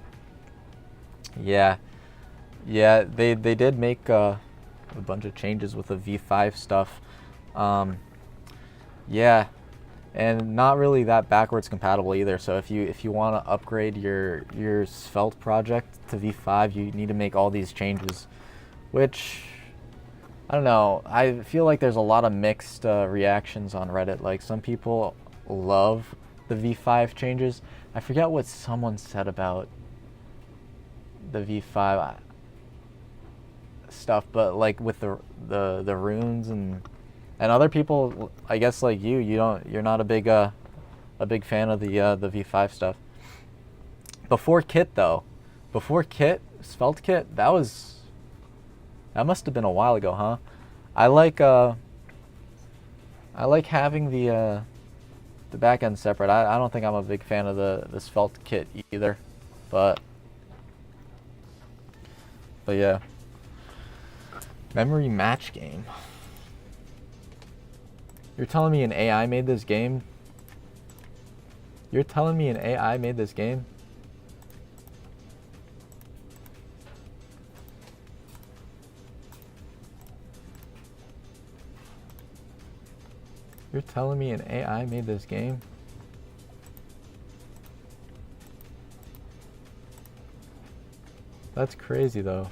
Yeah, they did make a bunch of changes with the V5 stuff. Yeah, and not really that backwards compatible either. So if you want to upgrade your Svelte project to V5, you need to make all these changes, which I don't know. I feel like there's a lot of mixed reactions on Reddit. Like some people love the V5 changes. I forget what someone said about the V5 stuff, but like with the runes and other people, I guess like you're not a big fan of the V5 stuff. Before Kit though, Svelte Kit, that must have been a while ago, huh? I like having the back end separate. I don't think I'm a big fan of the Svelte Kit either, but yeah. Memory match game. You're telling me an AI made this game? You're telling me an AI made this game? You're telling me an AI made this game? That's crazy though.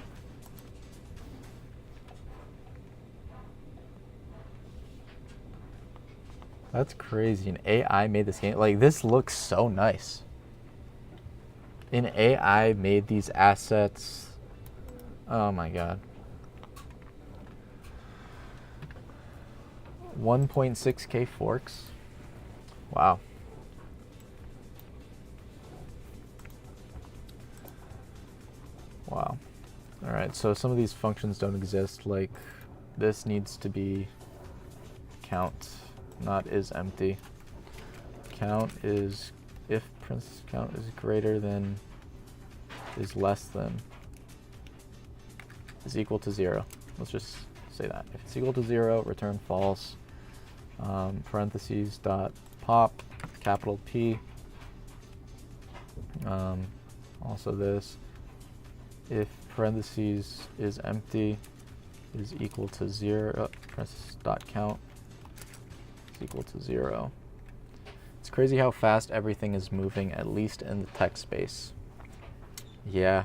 That's crazy. An AI made this game. Like, this looks so nice. An AI made these assets. Oh my god. 1.6K forks. Wow. Wow. Alright, so some of these functions don't exist. Like, this needs to be count. Not is empty. Count is if count is greater than, is less than, is equal to 0. Let's just say that. If it's equal to 0, return false. Parentheses dot pop, capital P. Also this. if parentheses is empty is equal to 0, parentheses dot count is equal to 0. It's crazy how fast everything is moving, at least in the text space. Yeah.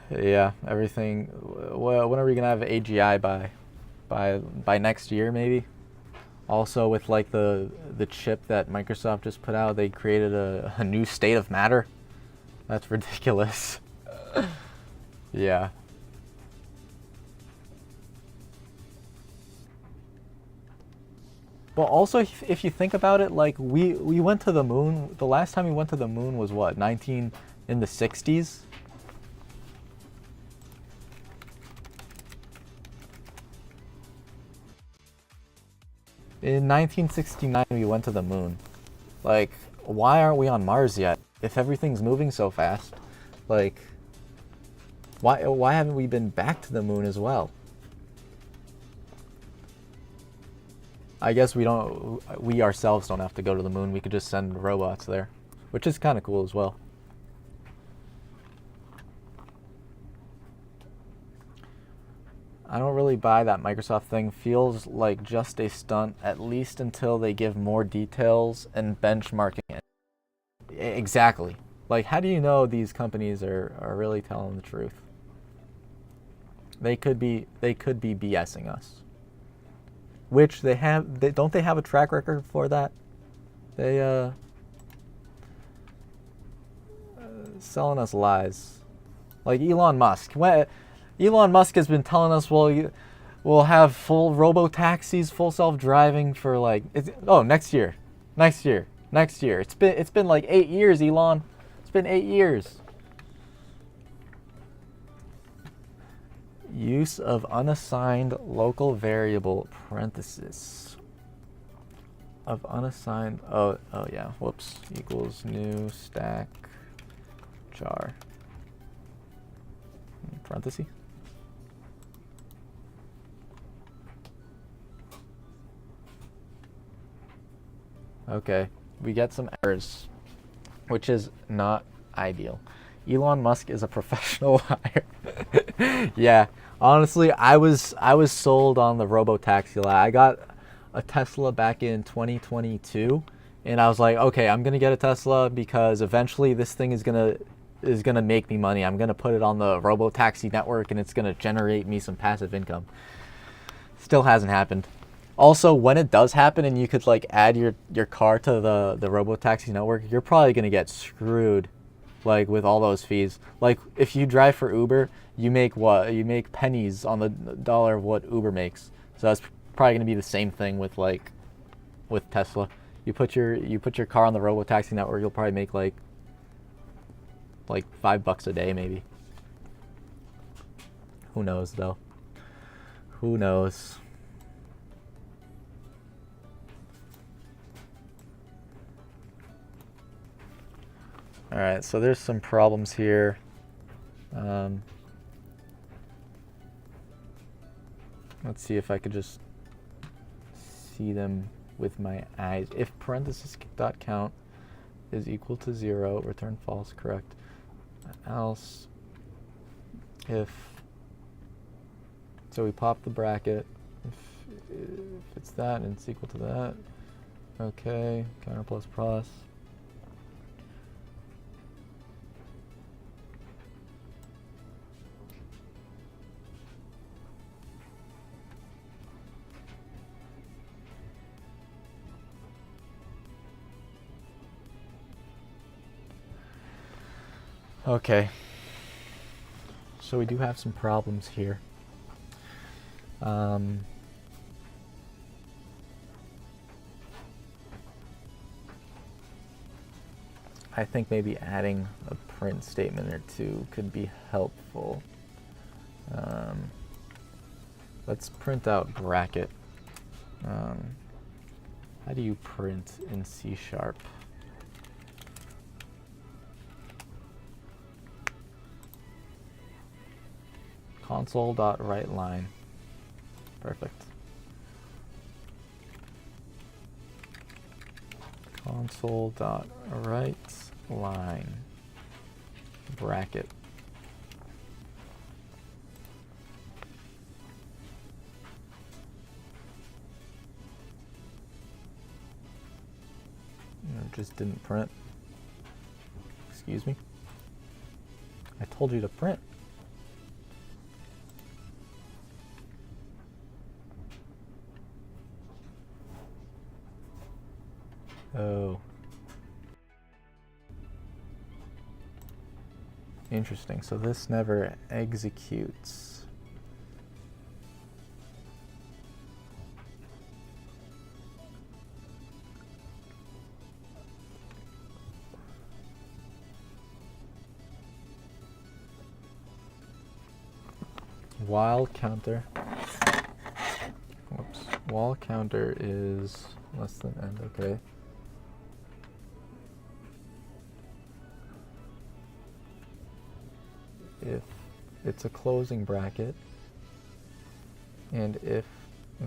Yeah, everything. Well, when are we gonna have AGI by next year, maybe? Also, with like the chip that Microsoft just put out, they created a new state of matter. That's ridiculous. Yeah. But also, if you think about it, like we went to the moon. The last time we went to the moon was what, in the 60s? In 1969, we went to the moon. Like, why aren't we on Mars yet? If everything's moving so fast, like, why haven't we been back to the moon as well? I guess we ourselves don't have to go to the moon. We could just send robots there, which is kind of cool as well. I don't really buy that Microsoft thing. Feels like just a stunt, at least until they give more details and benchmarking it. Exactly. Like, how do you know these companies are really telling the truth? They could be BSing us. Which they have. Don't they have a track record for that? They selling us lies. Like Elon Musk. Elon Musk has been telling us, well, we'll have full robo-taxis, full self-driving for like, next year. It's been like 8 years, Elon. It's been 8 years. Use of unassigned local variable parenthesis. Of unassigned, oh yeah, whoops, equals new stack char. Parenthesis. Okay, we get some errors, which is not ideal. Elon Musk is a professional liar. Yeah, honestly, I was sold on the robo-taxi lie. I got a Tesla back in 2022, and I was like, okay, I'm gonna get a Tesla because eventually this thing is gonna make me money. I'm gonna put it on the robo-taxi network, and it's gonna generate me some passive income. Still hasn't happened. Also, when it does happen and you could like add your car to the robo-taxi network, you're probably gonna get screwed, like with all those fees. Like if you drive for Uber, you make what? You make pennies on the dollar of what Uber makes. So that's probably gonna be the same thing with Tesla. You put your car on the robo-taxi network, you'll probably make like $5 a day maybe. Who knows though? Who knows? All right, so there's some problems here. Let's see if I could just see them with my eyes. If parenthesis dot count is equal to 0, return false, correct. Else, so we pop the bracket. If it's that and it's equal to that, okay, counter plus plus. Okay, so we do have some problems here. I think maybe adding a print statement or two could be helpful. Let's print out bracket. How do you print in C#? Console.WriteLine. Perfect. Console.WriteLine. bracket. It just didn't print. Excuse me. I told you to print. Oh. Interesting. So this never executes. While counter. Whoops. While counter is less than end. Okay. If it's a closing bracket, and if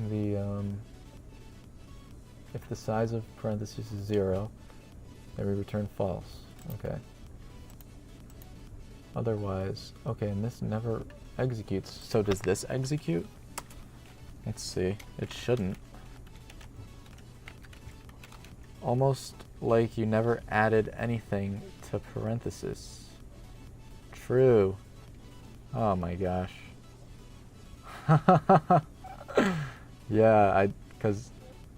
the size of parentheses is 0, then we return false. Okay. Otherwise, okay, and this never executes. So does this execute? Let's see. It shouldn't. Almost like you never added anything to parentheses. True. Oh my gosh. Yeah, because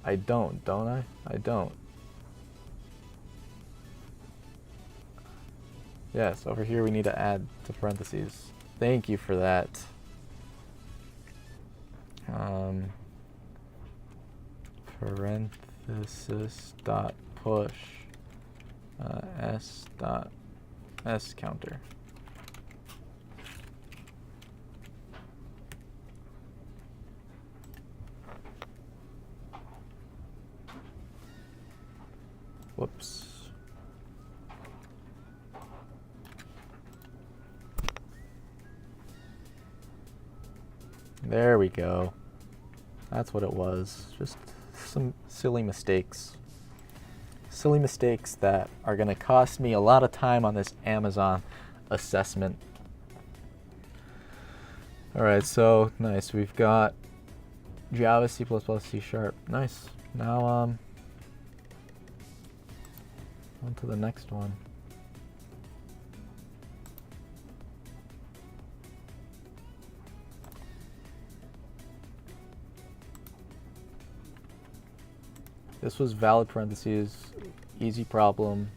I don't I? I don't. Yes, over here we need to add to parentheses. Thank you for that. Parenthesis dot push s dot s counter. Whoops. There we go. That's what it was. Just some silly mistakes. Silly mistakes that are going to cost me a lot of time on this Amazon assessment. All right, so nice. We've got Java, C++, C#. Nice. Now on to the next one. This was valid parentheses, easy problem.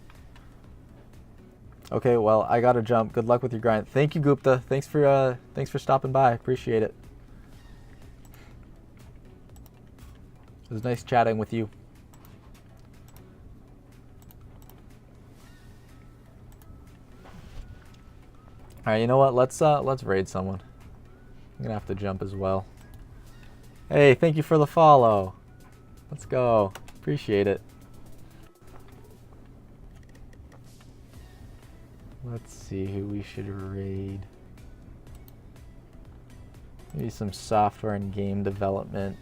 Okay, well, I gotta jump. Good luck with your grind. Thank you, Gupta. Thanks for stopping by. Appreciate it. It was nice chatting with you. All right, you know what? Let's raid someone. I'm gonna have to jump as well. Hey, thank you for the follow. Let's go. Appreciate it. Let's see who we should raid. Maybe some software and game development.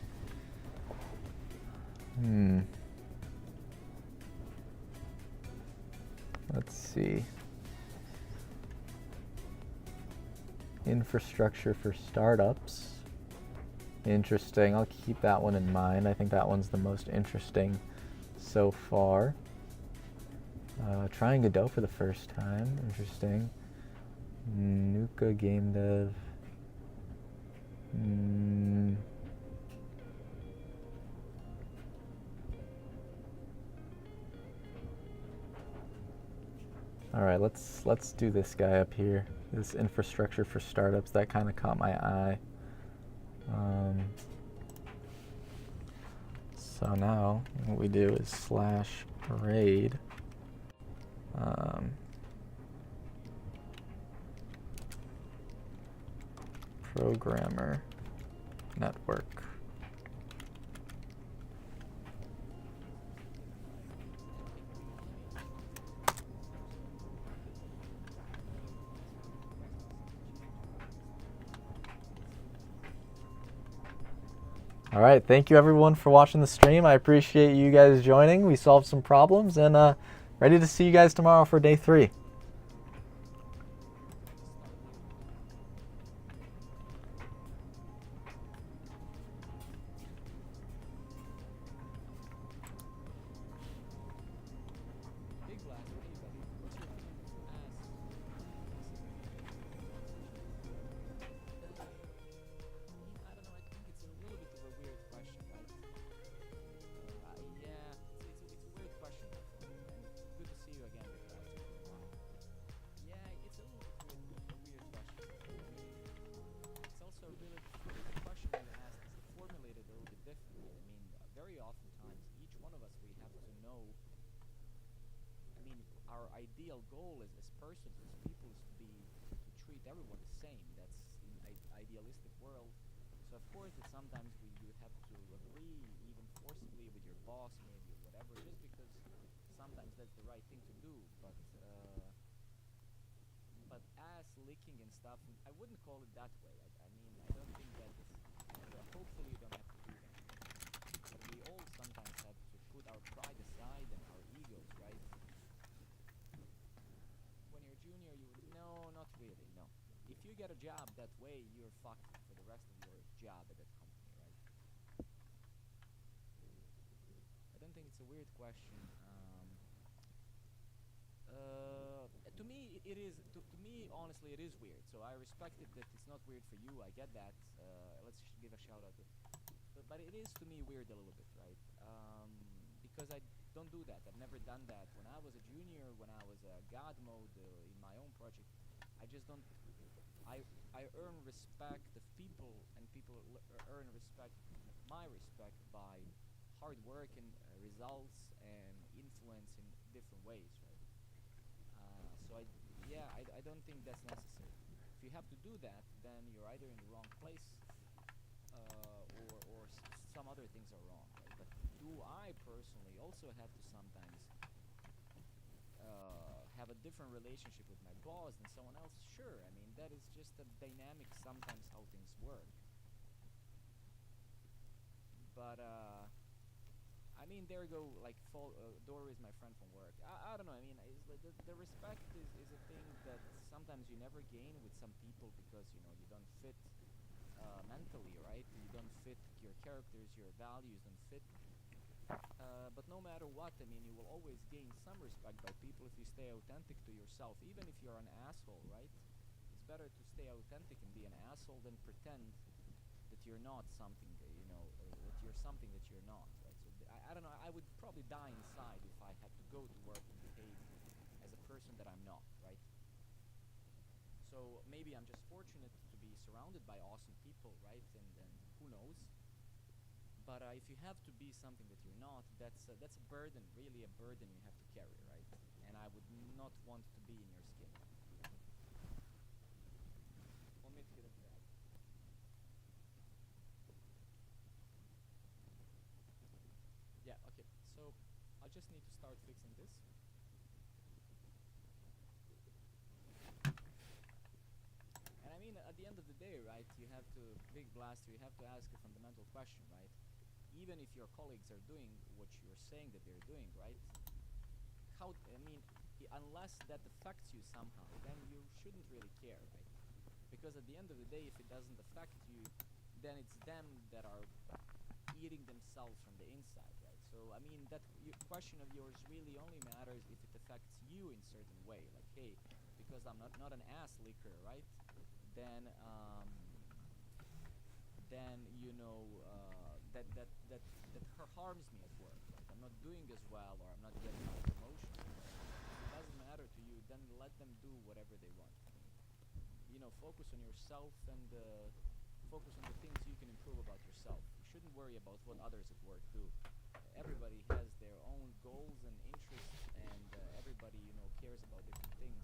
Let's see. Infrastructure for startups. Interesting. I'll keep that one in mind. I think that one's the most interesting so far. Trying Godot for the first time. Interesting. Nuka game dev. All right, let's do this guy up here. This infrastructure for startups, that kind of caught my eye. So now what we do is /raid programmer network. All right, thank you everyone for watching the stream. I appreciate you guys joining. We solved some problems and ready to see you guys tomorrow for day 3. ideal goal as persons, as people, is to treat everyone the same. That's in idealistic world. So of course that sometimes you would have to agree, even forcibly, with your boss, maybe, or whatever, just because sometimes that's the right thing to do. But ass licking and stuff, I wouldn't call it that way. I mean, I don't think that is. Hopefully, you don't have to do that. But we all sometimes have to put our pride aside and our egos, right? When you're junior, you would no, not really, no. If you get a job that way, you're fucked for the rest of your job at that company, right? I don't think it's a weird question. To me, it is. To me, honestly, it is weird. So I respect it that it's not weird for you. I get that. Let's give a shout out to. But it is to me weird a little bit, right? Because I don't do that. I've never done that. When I was a junior, when I was a god mode in my own project, I just don't. I I earn respect of people, and people earn respect, my respect, by hard work and results and influence in different ways, right? So yeah, I don't think that's necessary. If you have to do that, then you're either in the wrong place, or some other things are wrong, right? But do I personally also have to sometimes have a different relationship with my boss than someone else? Sure. I mean, that is just a dynamic, sometimes, how things work. But I mean, there you go. Like, Dora is my friend from work. I don't know. I mean, like the respect is a thing that sometimes you never gain with some people, because you don't fit mentally, right? You don't fit, your characters, your values don't fit. But no matter what, I mean, you will always gain some respect by people if you stay authentic to yourself, even if you're an asshole, right? It's better to stay authentic and be an asshole than pretend that you're not something, or that you're something that you're not, right? So I don't know. I would probably die inside if I had to go to work and behave as a person that I'm not, right? So maybe I'm just fortunate to be surrounded by awesome people, right? And who knows? But if you have to be something that you're not, that's a burden, really a burden you have to carry, right? And I would not want to be in your skin. Want me to get into that? Yeah, okay. So I just need to start fixing this. And I mean, at the end of the day, right, you have to, big blaster, you have to ask a fundamental question, right? Even if your colleagues are doing what you're saying that they're doing, right? How, I mean, unless that affects you somehow, then you shouldn't really care, right? Because at the end of the day, if it doesn't affect you, then it's them that are eating themselves from the inside, right? So I mean, that question of yours really only matters if it affects you in certain way. Like, hey, because I'm not an ass licker, right? Then that harms me at work, right? I'm not doing as well, or I'm not getting my promotion at work. If it doesn't matter to you, then let them do whatever they want. I mean, focus on yourself, and focus on the things you can improve about yourself. You shouldn't worry about what others at work do. Everybody has their own goals and interests, and everybody cares about different things.